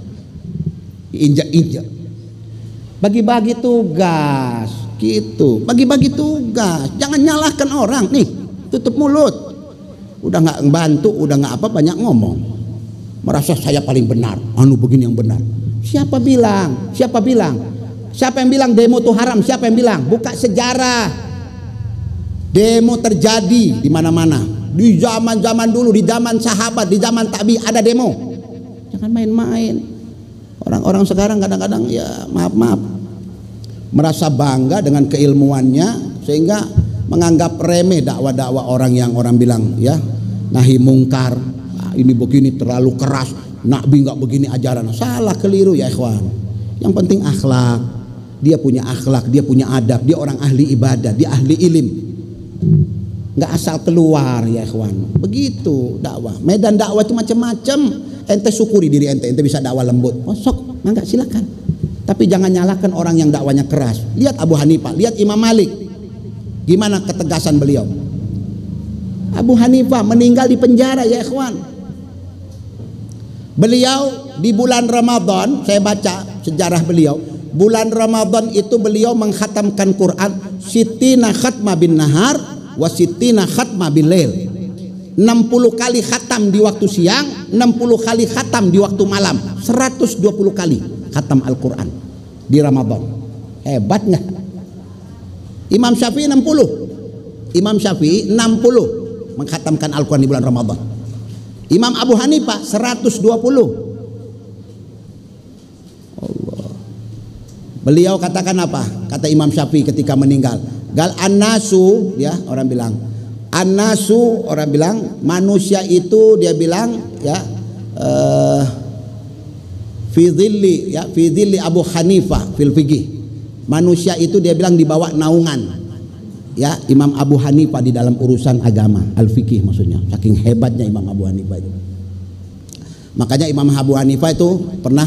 Injak-injak. Bagi-bagi tugas, gitu. Bagi-bagi tugas, jangan nyalahkan orang. Nih, tutup mulut. Udah nggak bantu, udah nggak apa, banyak ngomong. Merasa saya paling benar, anu begini yang benar. Siapa bilang? Siapa bilang? Siapa yang bilang demo itu haram? Siapa yang bilang? Buka sejarah. Demo terjadi di mana-mana. Di zaman-zaman dulu, di zaman sahabat, di zaman tabi ada demo. Jangan main-main. Orang-orang sekarang kadang-kadang ya maaf-maaf, merasa bangga dengan keilmuannya sehingga menganggap remeh dakwah-dakwah orang yang orang bilang ya nahi mungkar. Nah, ini begini terlalu keras. Nabi nggak begini ajaran, salah, keliru ya ikhwan. Yang penting akhlak, dia punya akhlak, dia punya adab, dia orang ahli ibadah, dia ahli ilim, nggak asal keluar ya ikhwan. Begitu dakwah. Medan dakwah itu macam-macam. Ente syukuri diri ente bisa dakwah lembut, sok, mangga silakan. Tapi jangan nyalahkan orang yang dakwanya keras. Lihat Abu Hanifah, lihat Imam Malik, gimana ketegasan beliau. Abu Hanifah meninggal di penjara ya ikhwan. Beliau di bulan Ramadan, saya baca sejarah beliau, bulan Ramadan itu beliau mengkhatamkan Quran sitina khatma bin nahar wa sitina khatma bil lail. 60 kali khatam di waktu siang, 60 kali khatam di waktu malam, 120 kali khatam Al-Quran di Ramadan. Hebat nggak? Imam Syafi'i 60, Imam Syafi'i 60 mengkhatamkan Al-Quran di bulan Ramadan. Imam Abu Hanifah 120. Allah. Beliau katakan apa? Kata Imam Syafi'i ketika meninggal, gal annasu, ya orang bilang annasu, orang bilang manusia itu, dia bilang ya fi dhilli Abu Hanifah fil fiqih. Manusia itu dia bilang dibawa naungan ya Imam Abu Hanifah di dalam urusan agama, al-fiqih maksudnya. Saking hebatnya Imam Abu Hanifah itu. Makanya Imam Abu Hanifah itu pernah,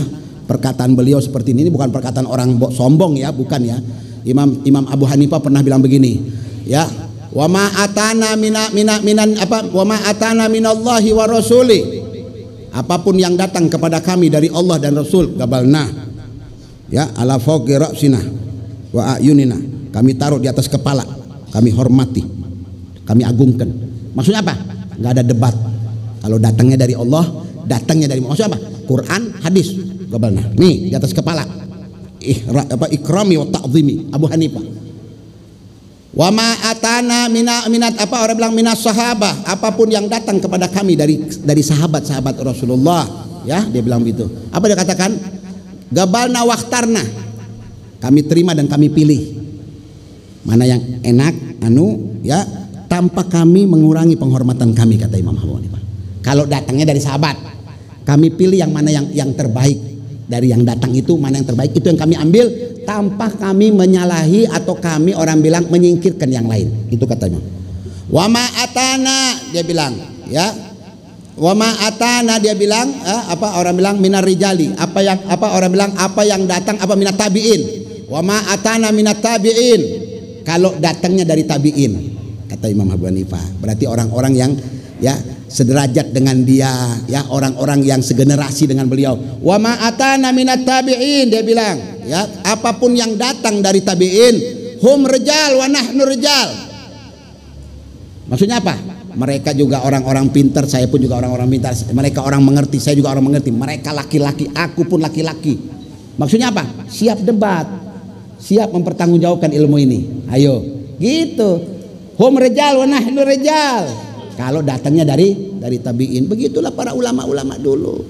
perkataan beliau seperti ini bukan perkataan orang sombong ya, bukan ya. Imam Abu Hanifah pernah bilang begini, ya, wa ma atana wa ma atana minallahi wa rasuli. Apapun yang datang kepada kami dari Allah dan Rasul, gabalna ya ala fawqi ra'sina wa ayunina. Kami taruh di atas kepala, kami hormati, kami agungkan. Maksudnya apa? Nggak ada debat. Kalau datangnya dari Allah, datangnya dari, maksudnya apa? Quran, hadis, gabalna. Nih di atas kepala. Ikrami wa ta'zimi Abu Hanifah. Wa ma atana minat apa orang bilang minas sahabah, apapun yang datang kepada kami dari sahabat-sahabat Rasulullah, ya dia bilang begitu. Apa dia katakan? Gabalna wakhtarna. Kami terima dan kami pilih. Mana yang enak, ya, tanpa kami mengurangi penghormatan kami, kata Imam Abu Hanifah. Kalau datangnya dari sahabat, kami pilih yang mana yang terbaik. Dari yang datang itu mana yang terbaik, itu yang kami ambil tanpa kami menyalahi atau kami orang bilang menyingkirkan yang lain. Itu katanya. Wa ma atana, dia bilang, ya. Wa ma atana, dia bilang, apa orang bilang minar rijali, apa orang bilang apa yang datang apa minat tabiin. Wa ma atana minat tabiin, kalau datangnya dari tabiin, kata Imam Abu Hanifah. Berarti orang-orang yang ya sederajat dengan dia, ya orang-orang yang segenerasi dengan beliau. Wa ma atana minat tabi'in, dia bilang, ya apapun yang datang dari tabi'in, hum rijal wa nahnu rijal. Maksudnya apa? Mereka juga orang-orang pintar, saya pun juga orang-orang pintar. Mereka orang mengerti, saya juga orang mengerti. Mereka laki-laki, aku pun laki-laki. Maksudnya apa? Siap debat, siap mempertanggungjawabkan ilmu ini. Ayo, gitu. Hum rijal wa nahnu rijal. Kalau datangnya dari tabiin, begitulah para ulama-ulama dulu.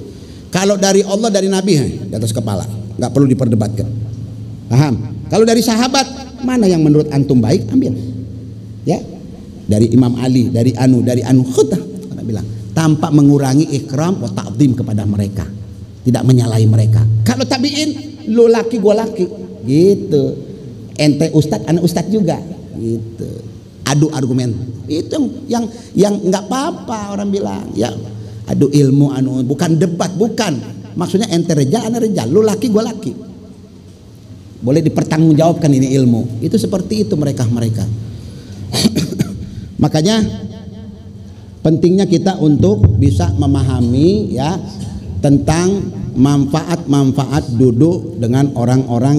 Kalau dari Allah, dari Nabi, di atas kepala, nggak perlu diperdebatkan. Paham? Kalau dari sahabat, mana yang menurut antum baik, ambil. Ya, dari Imam Ali, dari anu, khudah, orang bilang, tanpa mengurangi ikram wa ta'zim kepada mereka, tidak menyalahi mereka. Kalau tabiin, lu laki, gua laki, gitu. Ente ustad, anak ustad juga, gitu. Adu argumen itu yang nggak apa-apa orang bilang, ya adu ilmu, bukan debat, bukan maksudnya ente rejal anak rejal, lu laki gua laki, boleh dipertanggungjawabkan ini ilmu. Itu seperti itu mereka makanya pentingnya kita untuk bisa memahami ya tentang manfaat duduk dengan orang-orang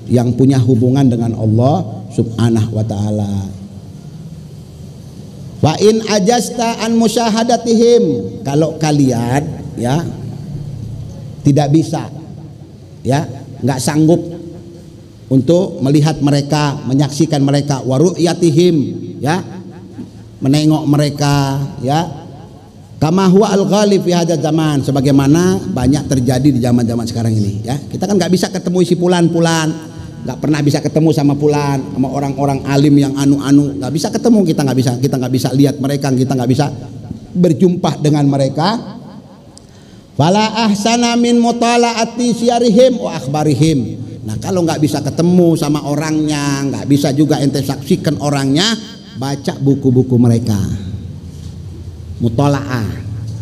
yang punya hubungan dengan Allah Subhanahu wa ta'ala. Wa in ajasta an musyahadatihim, kalau kalian ya tidak bisa, ya nggak sanggup untuk melihat mereka, menyaksikan mereka, wa ru'yatihim, ya menengok mereka, ya kama huwa al-ghalib fi hadzal zaman, sebagaimana banyak terjadi di zaman-zaman sekarang ini, ya kita kan nggak bisa ketemu si pulan, nggak pernah bisa ketemu sama pulan, sama orang-orang alim yang nggak bisa ketemu, kita nggak bisa lihat mereka, kita nggak bisa berjumpa dengan mereka. Fala ahsana min mutala'ati syarihim wa akhbarihim. Nah kalau nggak bisa ketemu sama orangnya, nggak bisa juga ente saksikan orangnya, baca buku-buku mereka, mutala'ah,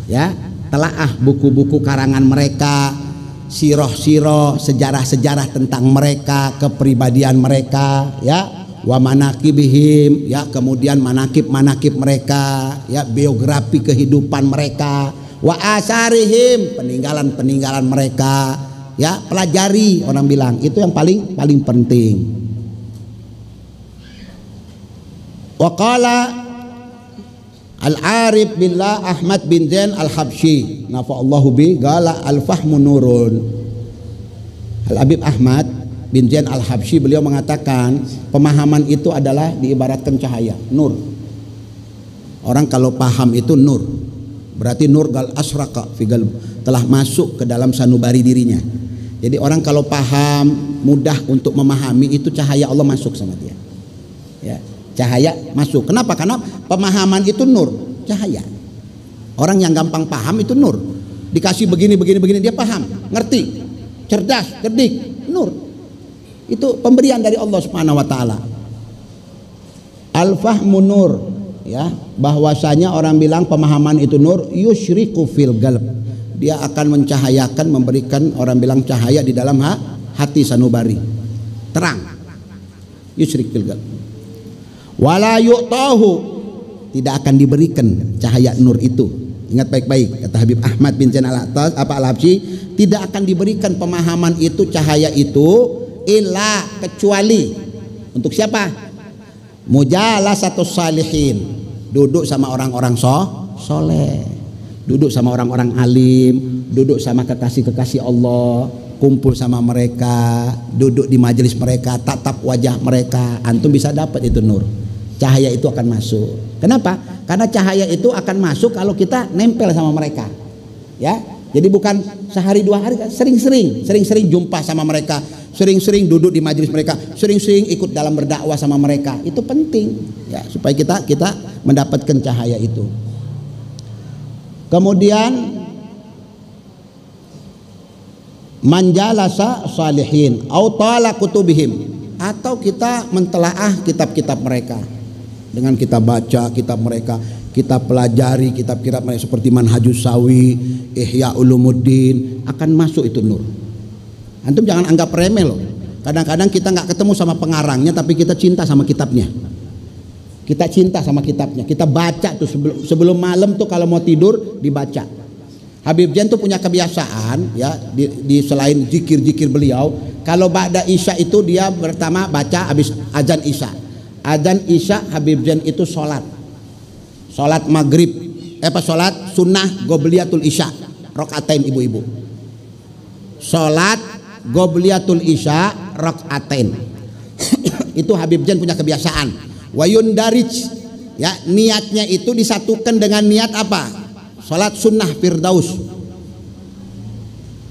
ya telaah buku-buku karangan mereka, siroh-siroh, sejarah-sejarah tentang mereka, kepribadian mereka, ya wa manakibihim, ya kemudian manakib mereka, ya biografi kehidupan mereka, wa asarihim, peninggalan mereka, ya pelajari, orang bilang itu yang paling penting. Wa qala Al-Arif billah Ahmad bin Zain Al-Habsyi nafa'allahu bi gala al-fahmu nurun. Al-Habib Ahmad bin Zain Al-Habsyi beliau mengatakan pemahaman itu adalah diibaratkan cahaya, nur. Orang kalau paham itu nur, berarti nur gal asraqa figal, telah masuk ke dalam sanubari dirinya. Jadi orang kalau paham, mudah untuk memahami, itu cahaya Allah masuk sama dia, ya. Cahaya masuk. Kenapa? Karena pemahaman itu nur, cahaya. Orang yang gampang paham itu nur. Dikasih begini dia paham, ngerti, cerdas, cerdik, nur. Itu pemberian dari Allah Subhanahu wa taala. Al-fahmu nur, ya, bahwasanya orang bilang pemahaman itu nur, yusyriku fil qalb. Dia akan mencahayakan, memberikan, orang bilang cahaya di dalam hati sanubari. Terang. Yusyrik fil qalb. Wala yu'tahu, tidak akan diberikan cahaya nur itu. Ingat baik-baik kata Habib Ahmad bin Zain Al-Habsyi, tidak akan diberikan pemahaman itu, cahaya itu, illa, kecuali untuk siapa? Mujalasatus salihin, duduk sama orang-orang soleh, duduk sama orang-orang alim, duduk sama kekasih-kekasih Allah, kumpul sama mereka, duduk di majelis mereka, tatap wajah mereka, antum bisa dapat itu nur. Cahaya itu akan masuk. Kenapa? Karena cahaya itu akan masuk kalau kita nempel sama mereka, ya. Jadi bukan sehari dua hari, sering-sering jumpa sama mereka, sering-sering duduk di majelis mereka, sering-sering ikut dalam berdakwah sama mereka. Itu penting, ya, supaya kita mendapatkan cahaya itu. Kemudian manjalasa salihin au tala kutubihim, atau kita mentelaah kitab-kitab mereka dengan kita baca kitab mereka, kita pelajari kitab-kitab mereka seperti Manhajus Sawi, Ihya Ulumuddin, akan masuk itu nur. Antum jangan anggap remeh loh. Kadang-kadang kita nggak ketemu sama pengarangnya tapi kita cinta sama kitabnya. Kita cinta sama kitabnya, kita baca tuh sebelum malam tuh kalau mau tidur dibaca. Habib Zain tuh punya kebiasaan ya, di selain zikir-zikir beliau, kalau ba'da isya itu dia pertama baca habis azan isya. Azan isya Habib Zain itu sholat maghrib, sholat sunnah gobliyatul isya rokaatain, ibu-ibu. Sholat gobliyatul isya rokaatain. Itu Habib Zain punya kebiasaan. Wayun darij, ya, niatnya itu disatukan dengan niat apa? Salat sunnah Firdaus.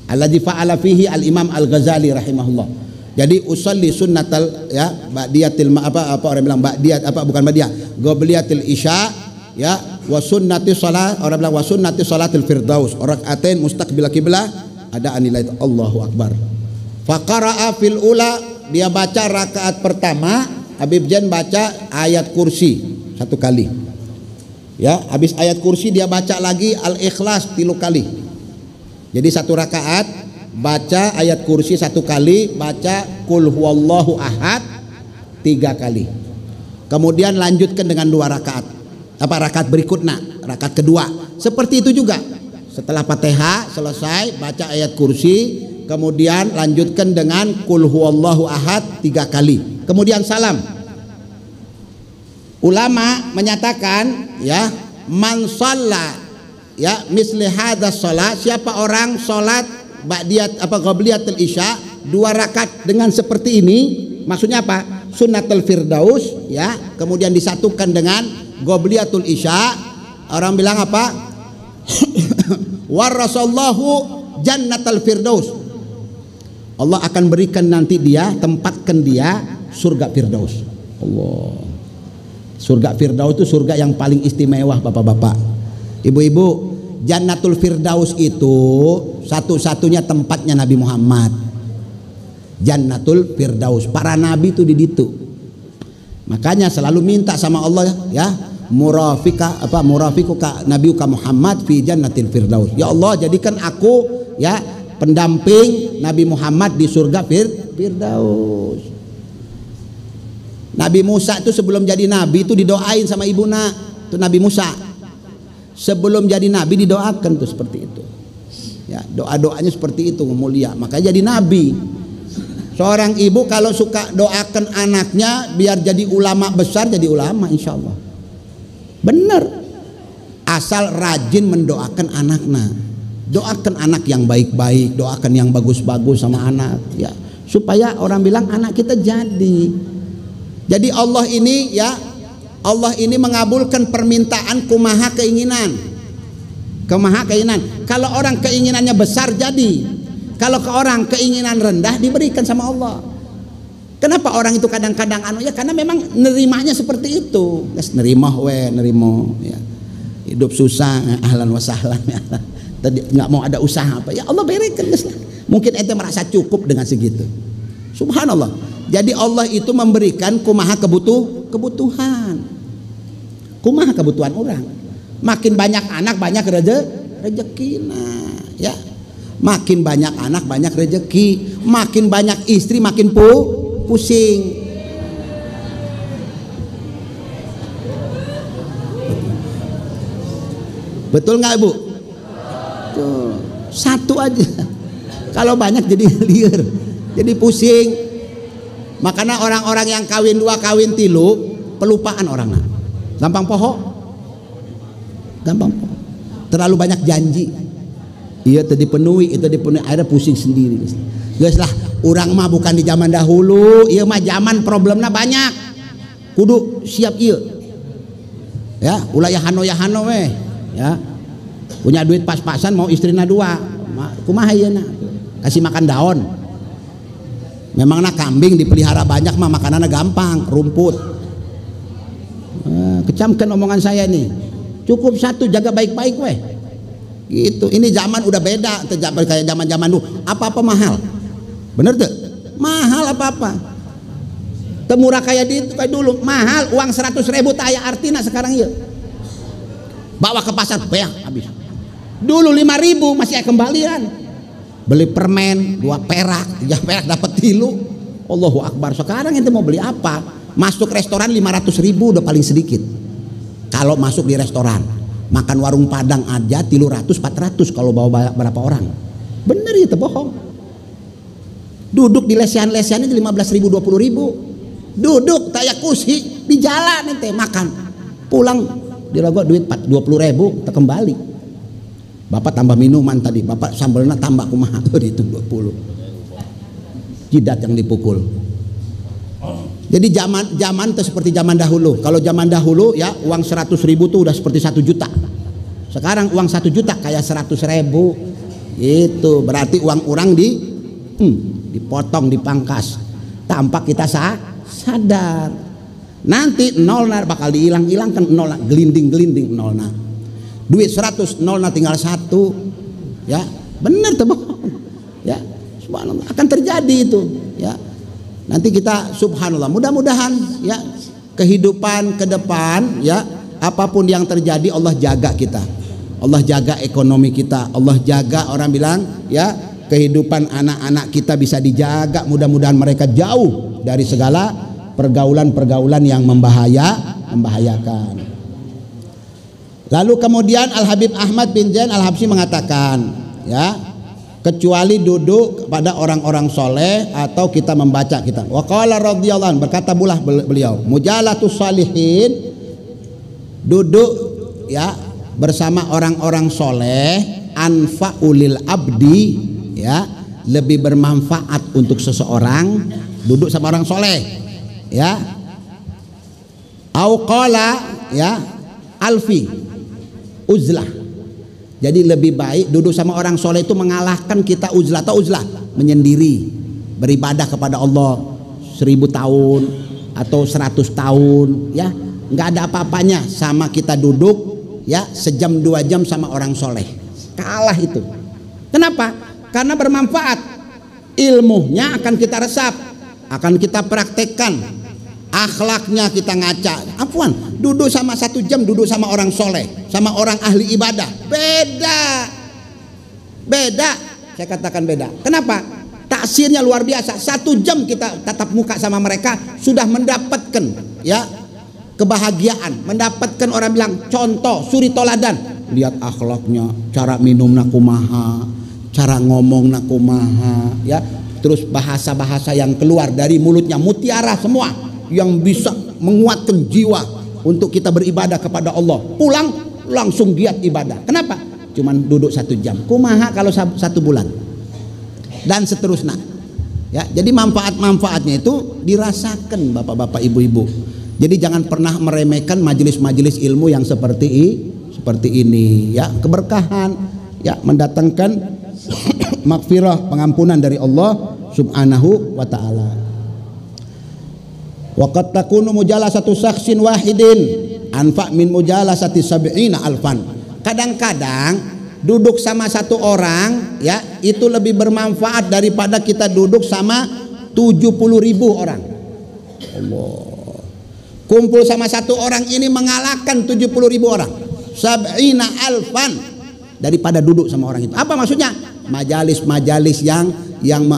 Alladzi fa'ala fihi al-Imam Al-Ghazali rahimahullah. Jadi usolli sunnatal, ya, ba'diyatil apa orang bilang ba'diyat bukan ba'diyah, gobliyatil isya, ya, wa sunnati salat, orang bilang wa sunnati salatil Firdaus, rakaatain mustaqbil qiblah, ada nilai Allahu akbar. Faqara'a fil ula, dia baca rakaat pertama, Habib Zain baca ayat kursi 1 kali. Ya, habis ayat kursi dia baca lagi Al-Ikhlas 3 kali. Jadi 1 rakaat baca ayat kursi 1 kali, baca Qul huwallahu ahad 3 kali. Kemudian lanjutkan dengan 2 rakaat. Rakaat berikutnya, rakaat kedua. Seperti itu juga. Setelah Fatihah selesai baca ayat kursi, kemudian lanjutkan dengan Qul huwallahu ahad 3 kali. Kemudian salam. Ulama menyatakan, ya, man shalla, ya, misli hadza shalah, siapa orang salat ba'diyat qabliyatul isya 2 rakaat dengan seperti ini, maksudnya apa? Sunnatul Firdaus, ya, kemudian disatukan dengan qabliyatul isya, orang bilang apa? Warasallahu jannatal firdaus. Allah akan berikan nanti dia, tempatkan dia surga Firdaus. Allah. Surga Firdaus itu surga yang paling istimewa, bapak-bapak, ibu-ibu. Jannatul Firdaus itu satu-satunya tempatnya Nabi Muhammad. Jannatul Firdaus, para nabi itu di situ. Makanya selalu minta sama Allah, ya, murafikuka nabiyuka Muhammad fi jannatil Firdaus. Ya Allah, jadikan aku, ya, pendamping Nabi Muhammad di surga Firdaus. Nabi Musa itu sebelum jadi nabi itu didoain sama ibuna, itu Nabi Musa. Sebelum jadi nabi didoakan tuh seperti itu. Ya, doa-doanya seperti itu, mulia, makanya jadi nabi. Seorang ibu kalau suka doakan anaknya biar jadi ulama besar, jadi ulama insya Allah. Bener. Asal rajin mendoakan anaknya. Doakan anak yang baik-baik, doakan yang bagus-bagus sama anak, ya, supaya orang bilang anak kita jadi. Jadi Allah ini, ya, Allah ini mengabulkan permintaan kumaha keinginan. Kalau orang keinginannya besar jadi. Kalau ke orang keinginan rendah diberikan sama Allah. Kenapa orang itu kadang-kadang ya karena memang nerimanya seperti itu. Nerimo ya. Hidup susah, ahlan wa sahlan. Tadi nggak mau ada usaha apa. Ya Allah berikan. Mungkin ente merasa cukup dengan segitu. Subhanallah. Jadi Allah itu memberikan kumaha kebutuhan. Kumaha kebutuhan orang. Makin banyak anak banyak rezeki, ya. Makin banyak anak banyak rezeki, makin banyak istri makin pusing. Betul nggak, Bu? Tuh, 1 aja. Kalau banyak jadi liar, jadi pusing. Makanya orang-orang yang kawin 2 kawin 3 pelupaan orangnya. Gampang poho. Terlalu banyak janji. Iya tadi penuhi, itu dipenuhi, akhirnya pusing sendiri. Guys lah, orang mah bukan di zaman dahulu, iya mah zaman problemnya banyak. Kudu siap iya. Ya, ulah ya hano weh. Ya. Punya duit pas-pasan mau istrina 2. Kumaha ieu na? Kasih makan daun. Memangnya kambing dipelihara banyak mah makanannya gampang, rumput. Kecamkan omongan saya nih. Cukup 1, jaga baik-baik weh. Gitu. Ini zaman udah beda, kayak zaman-zaman dulu. Apa-apa mahal. Bener tuh? Mahal apa-apa. Temurah kayak dulu, mahal. Uang 100.000 tak aya artina sekarang ya. Bawa ke pasar, beak habis. Dulu 5.000 masih ada kembalian. Beli permen 2 perak, 3 perak dapat 3. Allahu Akbar. Sekarang ente mau beli apa? Masuk restoran 500.000 udah paling sedikit. Kalau masuk di restoran, makan warung Padang aja 300-400 kalau bawa berapa orang. Bener itu bohong. Duduk di lesehan-lesehan itu 15.000 20.000. Duduk kayak kursi di jalan ente makan. Pulang dirogoh duit 20.000 tak kembali. Bapak tambah minuman tadi, bapak sambelnya tambah kumaha itu 20. Jidat yang dipukul. Jadi zaman itu seperti zaman dahulu. Kalau zaman dahulu ya uang 100.000 tuh udah seperti 1 juta. Sekarang uang 1 juta kayak 100.000. Itu berarti uang orang dipotong, dipangkas tanpa kita sadar. Nanti nolnya bakal dihilang-hilangkan, nolnya gelinding nolnya. Duit 100 nolnya tinggal 1. Ya, benar tuh bohong. Ya, subhanallah akan terjadi itu, ya. Nanti kita subhanallah mudah-mudahan ya kehidupan ke depan ya apapun yang terjadi Allah jaga kita. Allah jaga ekonomi kita, Allah jaga orang bilang ya kehidupan anak-anak kita bisa dijaga, mudah-mudahan mereka jauh dari segala pergaulan-pergaulan yang membahayakan. Lalu kemudian Al Habib Ahmad bin Zain Al Habsyi mengatakan ya kecuali duduk pada orang-orang soleh atau kita membaca kitab. Wa qala radhiyallahu anhu, berkata pula beliau, mujalatus salihin, duduk ya bersama orang-orang soleh, anfaulil abdi ya, lebih bermanfaat untuk seseorang duduk sama orang soleh ya. Au qala ya alfi uzlah. Jadi lebih baik duduk sama orang soleh itu mengalahkan kita uzlah. Atau uzlah menyendiri beribadah kepada Allah 1000 tahun atau 100 tahun ya, nggak ada apa-apanya sama kita duduk ya sejam 2 jam sama orang soleh. Kalah itu. Kenapa? Karena bermanfaat. Ilmunya akan kita resap, akan kita praktekkan, akhlaknya kita ngaca. Afwan, duduk sama 1 jam duduk sama orang soleh, sama orang ahli ibadah, beda. Saya katakan beda. Kenapa? Taksirnya luar biasa. 1 jam kita tatap muka sama mereka sudah mendapatkan ya kebahagiaan, mendapatkan orang bilang contoh suri toladan. Lihat akhlaknya, cara minum nakumaha, cara ngomong nakumaha ya, terus bahasa-bahasa yang keluar dari mulutnya mutiara semua yang bisa menguatkan jiwa untuk kita beribadah kepada Allah. Pulang langsung giat ibadah. Kenapa? Cuman duduk 1 jam. Kumaha kalau 1 bulan dan seterusnya ya. Jadi manfaat-manfaatnya itu dirasakan bapak-bapak ibu-ibu. Jadi jangan pernah meremehkan majelis-majelis ilmu yang seperti ini ya, keberkahan ya, mendatangkan maghfirah, pengampunan dari Allah subhanahu wa ta'ala. Waqad takunu mujalasatu syakhsin wahidin anfa min mujalasati 70 alfan. Kadang-kadang duduk sama 1 orang ya itu lebih bermanfaat daripada kita duduk sama 70.000 orang. Allah. Kumpul sama 1 orang ini mengalahkan 70.000 orang. 70 alfan daripada duduk sama orang itu. Apa maksudnya? Majalis-majalis yang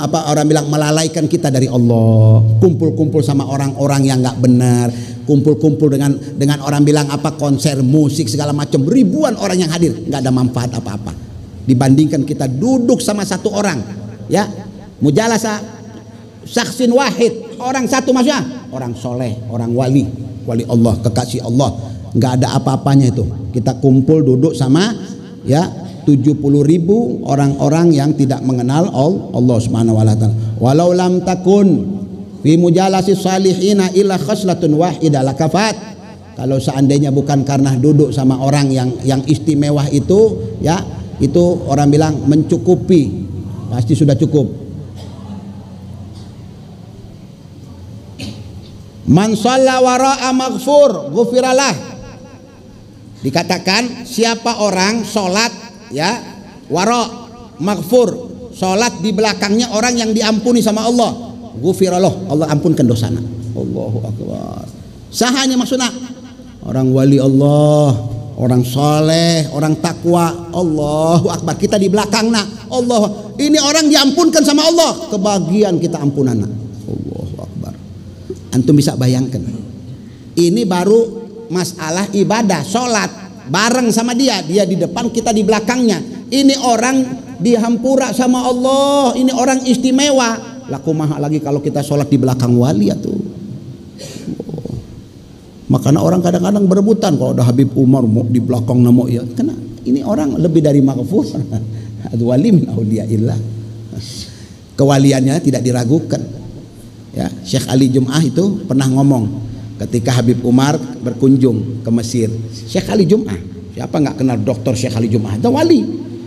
orang bilang melalaikan kita dari Allah. Kumpul-kumpul sama orang-orang yang nggak benar, kumpul-kumpul dengan orang bilang apa konser musik segala macam, ribuan orang yang hadir, nggak ada manfaat apa-apa dibandingkan kita duduk sama 1 orang ya. Mujalasa syaksin wahid, orang 1 maksudnya orang soleh, orang wali Allah, kekasih Allah, nggak ada apa-apanya itu. Kita kumpul duduk sama ya 70.000 orang-orang yang tidak mengenal Allah Subhanahu wa taala. Walau lam takun fi mujalasi salihina illa khaslatun wahidah lakafat. Kalau seandainya bukan karena duduk sama orang yang istimewa itu ya, itu orang bilang mencukupi, pasti sudah cukup. Man shalla wara'a maghfur ghufiralah. Dikatakan siapa orang sholat ya, wara, maghfur, salat di belakangnya orang yang diampuni sama Allah, ghufirallah, Allah ampunkan dosana. Allahu akbar. Sahanya maksudnya orang wali Allah, orang soleh, orang takwa. Allahu akbar. Kita di belakangna Allah, ini orang diampunkan sama Allah, kebagian kita ampunana. Allahu akbar. Antum bisa bayangkan, ini baru masalah ibadah, sholat bareng sama dia, dia di depan, kita di belakangnya. Ini orang dihampura sama Allah, ini orang istimewa. Laku maha lagi kalau kita sholat di belakang wali ya tuh. Oh. Makanya orang kadang-kadang berebutan kalau ada Habib Umar mau di belakang namo ya. Karena ini orang lebih dari maghfur. Wali min auliyaillah. Kewaliannya tidak diragukan. Ya, Syekh Ali Jum'ah itu pernah ngomong ketika Habib Umar berkunjung ke Mesir. Syekh Ali Jum'ah, siapa nggak kenal Dr. Syekh Ali Jum'ah? Itu wali.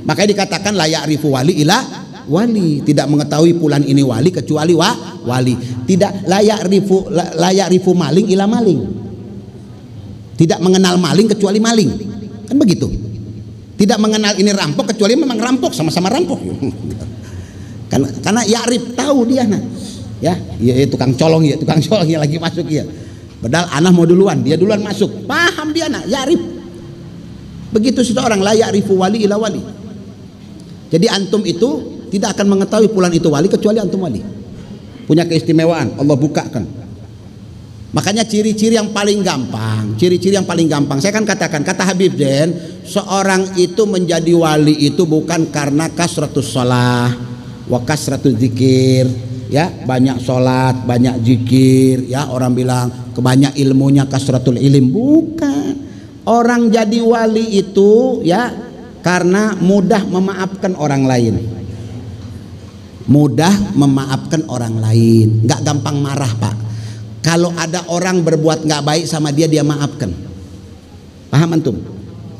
Makanya dikatakan la ya'rifu wali ila wali, tidak mengetahui fulan ini wali kecuali wali. Tidak la ya'rifu maling ila maling, tidak mengenal maling kecuali maling, kan begitu. Tidak mengenal ini rampok kecuali memang rampok, sama-sama rampok. Karena ya'rif, tahu dia nah. Ya, tukang colong ya, lagi masuk ya. Padahal anak mau duluan, dia duluan masuk. Paham dia nak, ya'rif. Begitu seseorang la ya'rifu wali ila wali. Jadi antum itu tidak akan mengetahui fulan itu wali kecuali antum wali. Punya keistimewaan, Allah bukakan. Makanya ciri-ciri yang paling gampang, saya kan katakan, kata Habib Zain, seorang itu menjadi wali itu bukan karena kasratus shalah wa kasratus zikir, ya, banyak sholat, banyak zikir, ya, orang bilang kebanyak ilmunya kasratul ilim, bukan. Orang jadi wali itu ya karena mudah memaafkan orang lain. Mudah memaafkan orang lain, nggak gampang marah, Pak. Kalau ada orang berbuat nggak baik sama dia, dia maafkan. Paham antum?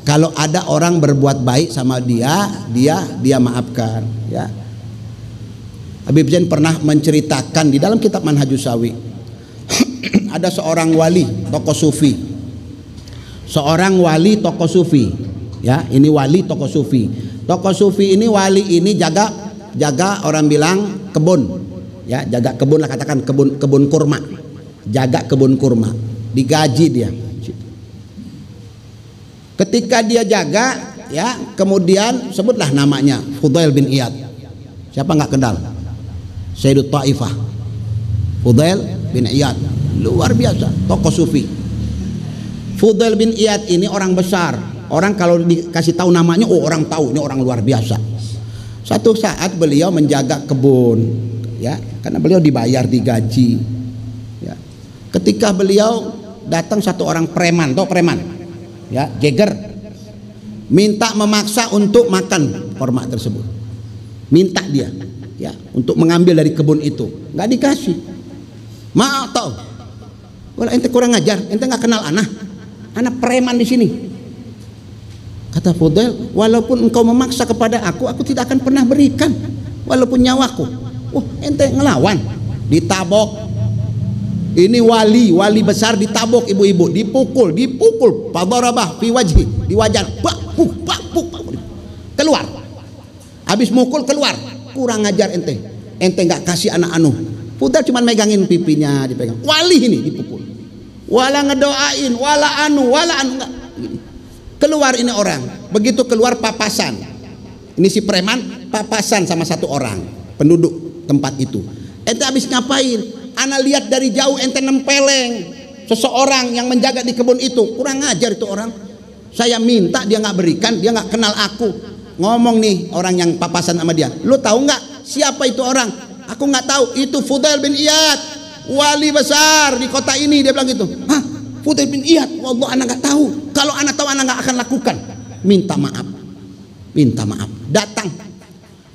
Kalau ada orang berbuat baik sama dia maafkan, ya. Habib Zain pernah menceritakan di dalam kitab Manhajus Sawi, ada seorang wali, tokoh sufi. Seorang wali tokoh sufi, ya, ini wali tokoh sufi. Tokoh sufi ini, wali ini jaga orang bilang kebun, ya, jaga kebun lah, katakan kebun kurma, jaga kebun kurma, digaji dia. Ketika dia jaga, ya, kemudian sebutlah namanya Fudail bin Iyad. Siapa nggak kenal? Sayyidut Taifah, Fudail bin Iyad, luar biasa, tokoh sufi. Fudail bin Iyad ini orang besar. Orang kalau dikasih tahu namanya, oh orang tahu ini orang luar biasa. Satu saat beliau menjaga kebun, ya, karena beliau dibayar, digaji. Ya. Ketika beliau datang satu orang preman, tau preman, ya, jeger, minta memaksa untuk makan korma tersebut. Minta dia, ya, untuk mengambil dari kebun itu, nggak dikasih. Maaf tau, kalau ente kurang ajar, ente nggak kenal anak preman di sini. Kata Fudail, walaupun engkau memaksa kepada aku tidak akan pernah berikan, walaupun nyawaku. Ente ngelawan, ditabok. Ini wali besar ditabok, ibu-ibu, dipukul, fadarabah fi wajhi, di wajah, keluar. Habis mukul keluar, kurang ajar ente nggak kasih anak anu. Fudail cuma megangin pipinya, dipegang. Wali ini dipukul, wala ngedoain, wala anu enggak. Keluar ini orang, begitu keluar papasan. Ini si preman papasan sama satu orang penduduk tempat itu. Ente habis ngapain? Ana lihat dari jauh ente nempeleng seseorang yang menjaga di kebun itu. Kurang ajar itu orang. Saya minta dia nggak berikan, dia nggak kenal aku. Ngomong nih orang yang papasan sama dia, lu tahu nggak siapa itu orang? Aku nggak tahu. Itu Fudail bin Iyad, wali besar di kota ini. Dia bilang gitu. Hah? Fudail bin Iyad? Wallah anak nggak tahu. Kalau anak tahu anak nggak akan lakukan. Minta maaf. Datang.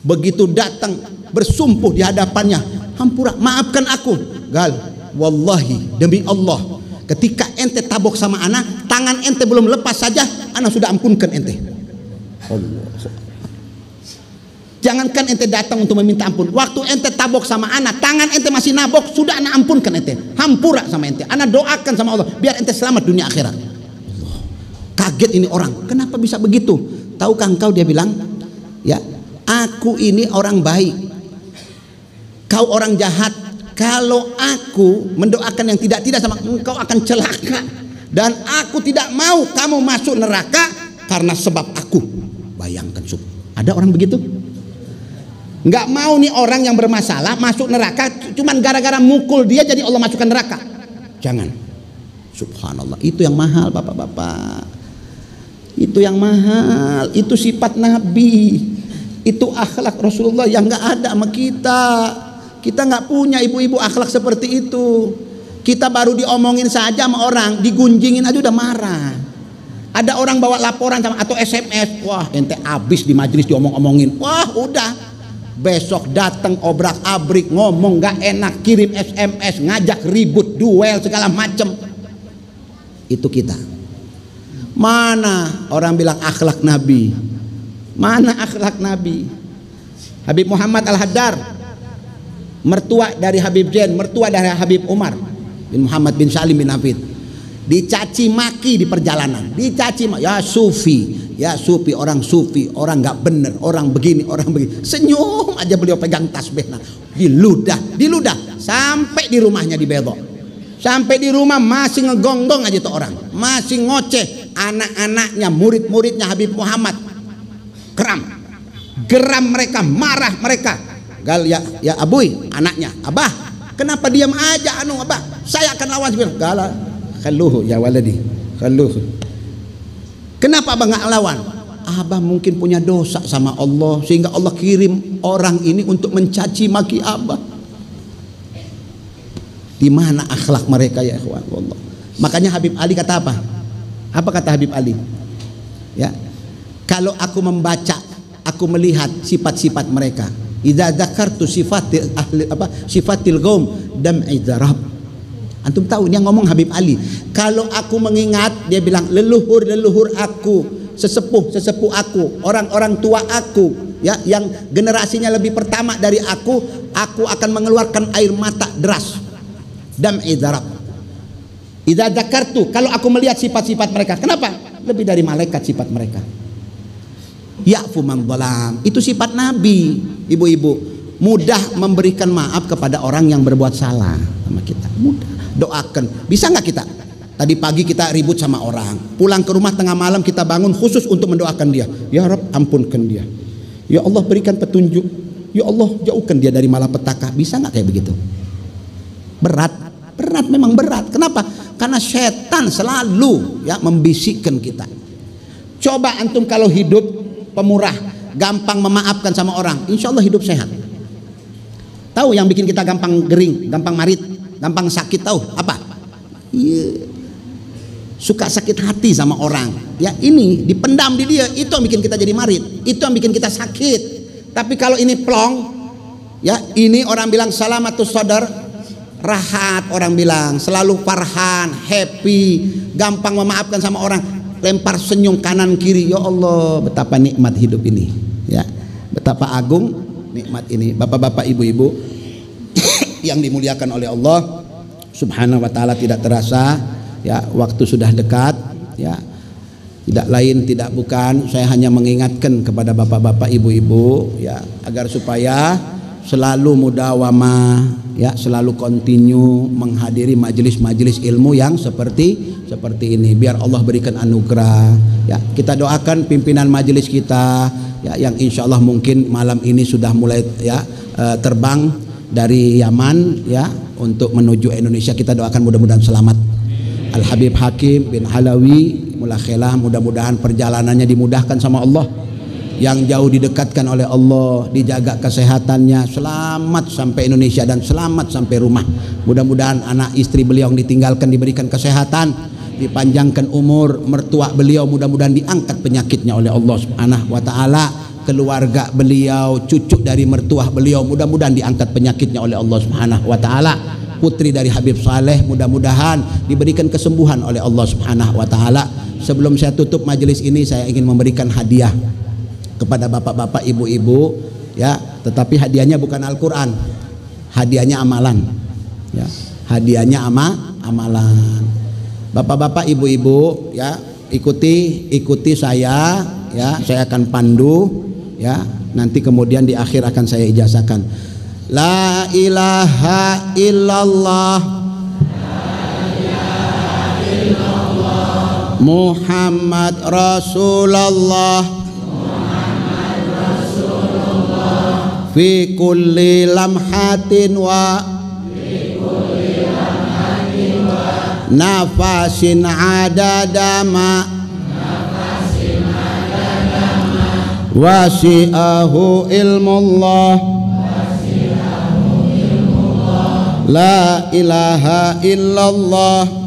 Begitu datang, bersumpuh di hadapannya. Hampura, maafkan aku. Gal, wallahi demi Allah, ketika ente tabok sama anak, tangan ente belum lepas saja, anak sudah ampunkan ente. Allah. Jangankan ente datang untuk meminta ampun, waktu ente tabok sama anak, tangan ente masih nabok, sudah anak ampunkan ente. Hampura sama ente. Anak doakan sama Allah biar ente selamat dunia akhirat. Allah. Kaget ini orang, kenapa bisa begitu? tahukah engkau, dia bilang, ya, aku ini orang baik, kau orang jahat. Kalau aku mendoakan yang tidak-tidak sama engkau akan celaka, dan aku tidak mau kamu masuk neraka karena sebab aku. Bayangkan, ada orang begitu? Nggak mau nih orang yang bermasalah masuk neraka cuman gara-gara mukul dia jadi Allah masukkan neraka. Jangan. Subhanallah, itu yang mahal bapak-bapak. Itu yang mahal, itu sifat Nabi, itu akhlak Rasulullah yang nggak ada sama kita. Kita nggak punya ibu-ibu akhlak seperti itu. Kita baru diomongin saja sama orang, digunjingin aja udah marah. Ada orang bawa laporan sama atau SMS, wah ente abis di majelis diomong-omongin, wah udah besok datang obrak-abrik, ngomong nggak enak, kirim SMS, ngajak ribut, duel segala macem. Itu kita. Mana orang bilang akhlak Nabi? Mana akhlak Nabi? Habib Muhammad Al-Haddar, mertua dari Habib Zain, mertua dari Habib Umar bin Muhammad bin Salim bin Hafid, dicaci maki di perjalanan, dicaci maki, ya sufi, ya sufi, orang sufi, orang nggak bener, orang begini, orang begini. Senyum aja beliau pegang tasbih, nah, diludah sampai di rumahnya dibedok. Sampai di rumah masih ngegonggong aja tuh orang, masih ngoceh anak-anaknya, murid-muridnya Habib Muhammad. Geram mereka, marah mereka. Gal ya abuy, anaknya, abah, kenapa diam aja abah? Saya akan lawan. Gala, khaluhu ya waladi, khaluhu. Kenapa abah nggak lawan? Abah mungkin punya dosa sama Allah sehingga Allah kirim orang ini untuk mencaci maki abah. Di mana akhlak mereka ya ikhwan? Wallah. Makanya Habib Ali kata apa? Apa kata Habib Ali? Ya, kalau aku membaca, aku melihat sifat-sifat mereka. Idza dzakartu sifatil ahli sifatil qaum dam'i darab. Antum tahu ini yang ngomong Habib Ali. Kalau aku mengingat, dia bilang leluhur aku, sesepuh aku, orang-orang tua aku, ya, yang generasinya lebih pertama dari aku akan mengeluarkan air mata deras. Dam'i darab. Idza dzakartu, kalau aku melihat sifat-sifat mereka. Kenapa? Lebih dari malaikat sifat mereka. Ya'fu man dhalam, itu sifat Nabi. Ibu-ibu mudah memberikan maaf kepada orang yang berbuat salah sama kita, mudah. Doakan, bisa nggak kita? Tadi pagi kita ribut sama orang, pulang ke rumah tengah malam kita bangun khusus untuk mendoakan dia. Ya Rabb, ampunkan dia. Ya Allah, berikan petunjuk. Ya Allah, jauhkan dia dari malapetaka. Bisa nggak kayak begitu? Berat, memang berat. Kenapa? Karena setan selalu ya membisikkan kita. Coba antum kalau hidup pemurah, gampang memaafkan sama orang, insya Allah hidup sehat. Tahu yang bikin kita gampang gering, gampang marit, gampang sakit, tahu apa? Iya, suka sakit hati sama orang. Ya ini dipendam di dia, itu yang bikin kita jadi marit, itu yang bikin kita sakit. Tapi kalau ini plong, ya ini orang bilang salamatus sadar, rahat, orang bilang selalu farhan, happy, gampang memaafkan sama orang, lempar senyum kanan kiri. Ya Allah, betapa nikmat hidup ini, ya, betapa agung nikmat ini. Bapak-bapak, ibu-ibu yang dimuliakan oleh Allah Subhanahu wa taala, tidak terasa ya waktu sudah dekat, ya. Tidak lain tidak bukan, saya hanya mengingatkan kepada bapak-bapak, ibu-ibu, ya, agar supaya selalu mudawamah, ya, selalu continue menghadiri majelis-majelis ilmu yang seperti ini, biar Allah berikan anugerah. Ya, kita doakan pimpinan majelis kita, ya, yang insya Allah mungkin malam ini sudah mulai ya terbang dari Yaman, ya, untuk menuju Indonesia. Kita doakan mudah-mudahan selamat. Al Habib Hakim bin Halawi Mulakhilah, mudah-mudahan perjalanannya dimudahkan sama Allah. Yang jauh didekatkan oleh Allah, dijaga kesehatannya, selamat sampai Indonesia dan selamat sampai rumah. Mudah-mudahan anak istri beliau yang ditinggalkan diberikan kesehatan, dipanjangkan umur, mertua beliau mudah-mudahan diangkat penyakitnya oleh Allah Subhanahu wa taala. Keluarga beliau, cucu dari mertua beliau mudah-mudahan diangkat penyakitnya oleh Allah Subhanahu wa taala. Putri dari Habib Saleh mudah-mudahan diberikan kesembuhan oleh Allah Subhanahu wa taala. Sebelum saya tutup majelis ini, saya ingin memberikan hadiah kepada bapak-bapak, ibu-ibu, ya, tetapi hadiahnya bukan Al-Quran, hadiahnya amalan, ya, hadiahnya amalan. Bapak-bapak, ibu-ibu, ya, ikuti saya, ya, saya akan pandu ya, nanti kemudian di akhir akan saya ijazahkan. La ilaha illallah Muhammad Rasulullah fi kulli lamhatin wa nafasin adadama wasi'ahu ilmullah la ilaha illallah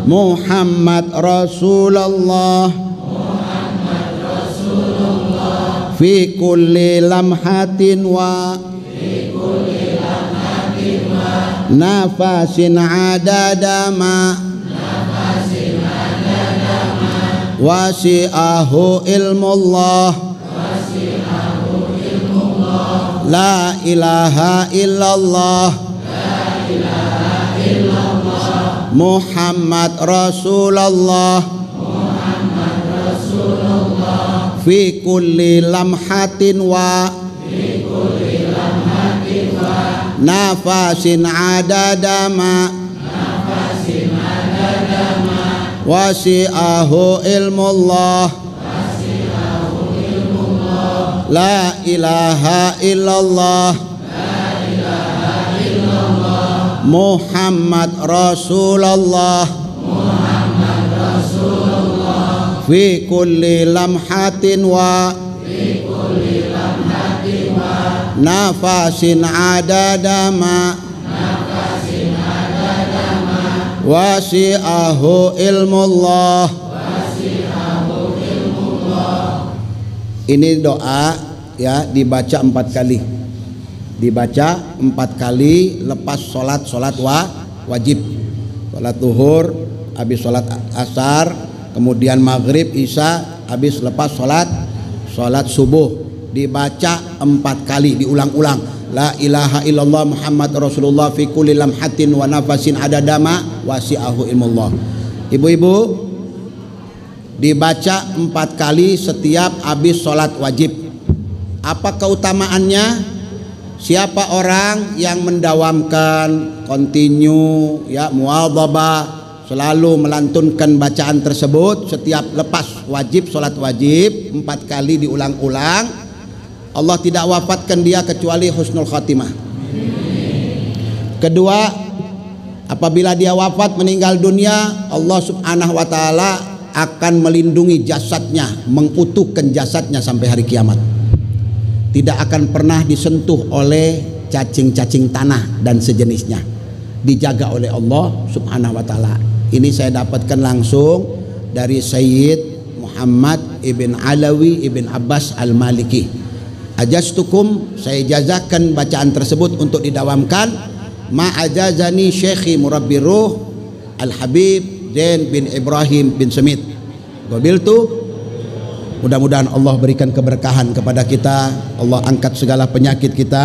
Muhammad Rasulullah fi kulli lamhatin wa nafasin adadama wasi'ahu ilmullah la ilaha illallah Muhammad Rasulullah fi kulli lamhatin wa nafasin adadama wasi'ahu ilmullah la ilaha illallah Muhammad Rasulullah fi kulli lamhatin wa nafasin adadama wasi'ahu ilmullah. Ini doa ya, dibaca 4 kali. Dibaca 4 kali lepas sholat wajib. Sholat zuhur, habis sholat asar, kemudian maghrib, isya, habis lepas sholat subuh. Dibaca 4 kali, diulang-ulang. La ilaha illallah Muhammad Rasulullah fi kulli lamhatin wa nafasin adadama wasi'ahu ilmullah. Ibu-ibu, dibaca 4 kali setiap habis sholat wajib. Apa keutamaannya? Siapa orang yang mendawamkan, continue ya, muwadhabah, selalu melantunkan bacaan tersebut setiap lepas wajib, sholat wajib 4 kali diulang-ulang, Allah tidak wafatkan dia kecuali husnul khatimah. Kedua, apabila dia wafat meninggal dunia, Allah subhanahu wa ta'ala akan melindungi jasadnya, mengutuhkan jasadnya sampai hari kiamat. Tidak akan pernah disentuh oleh cacing-cacing tanah dan sejenisnya, dijaga oleh Allah subhanahu wa ta'ala. Ini saya dapatkan langsung dari Sayyid Muhammad ibn Alawi ibn Abbas al-Maliki. Ajaztukum, saya ijazahkan bacaan tersebut untuk didawamkan. Ma'ajazani syekhi murabbi ruh Al-Habib Zain bin Ibrahim bin Semit. Qabiltu. Mudah-mudahan Allah berikan keberkahan kepada kita, Allah angkat segala penyakit kita,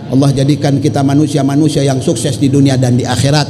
Allah jadikan kita manusia-manusia yang sukses di dunia dan di akhirat.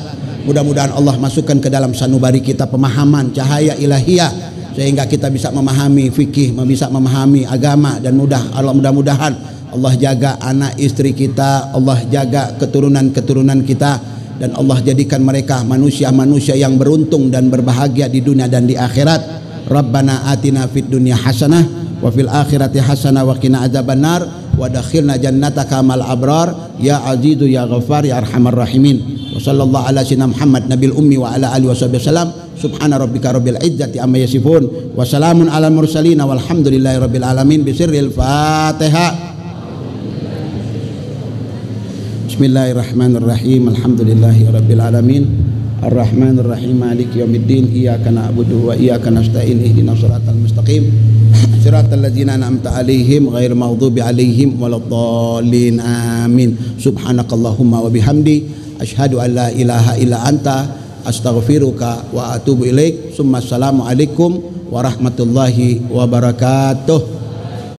Mudah-mudahan Allah masukkan ke dalam sanubari kita pemahaman cahaya ilahiyah, sehingga kita bisa memahami fikih, bisa memahami agama, dan mudah-mudahan Allah jaga anak istri kita, Allah jaga keturunan-keturunan kita, dan Allah jadikan mereka manusia-manusia yang beruntung dan berbahagia di dunia dan di akhirat. Rabbana atina fid dunya hasanah wa fil akhirati hasanah wa qina adzabannar wa dakhilna jannataka mal abrar ya azizu ya ghafar ya arhamar rahimin. Wa sallallahu ala sayyidina Muhammad nabil ummi wa ala alihi wasallam. Subhana rabbika rabbil izzati amma yasifun wa salamun alal mursalin walhamdulillahi rabbil alamin. Bisirril Fatihah. Bismillahirrahmanirrahim. Alhamdulillahi rabbil alamin. Ar-Rahmanir Rahim Maliki Yaumiddin. Iyyaka na'budu wa iyyaka nasta'in. Ihdinas siratal mustaqim. Siratal ladzina an'amta 'alaihim ghairil maghdubi 'alaihim waladdallin. Amin. Subhanakallahumma wa bihamdi asyhadu an la ilaha illa anta astaghfiruka wa atubu ilaik. Summa assalamu alaikum warahmatullahi wabarakatuh.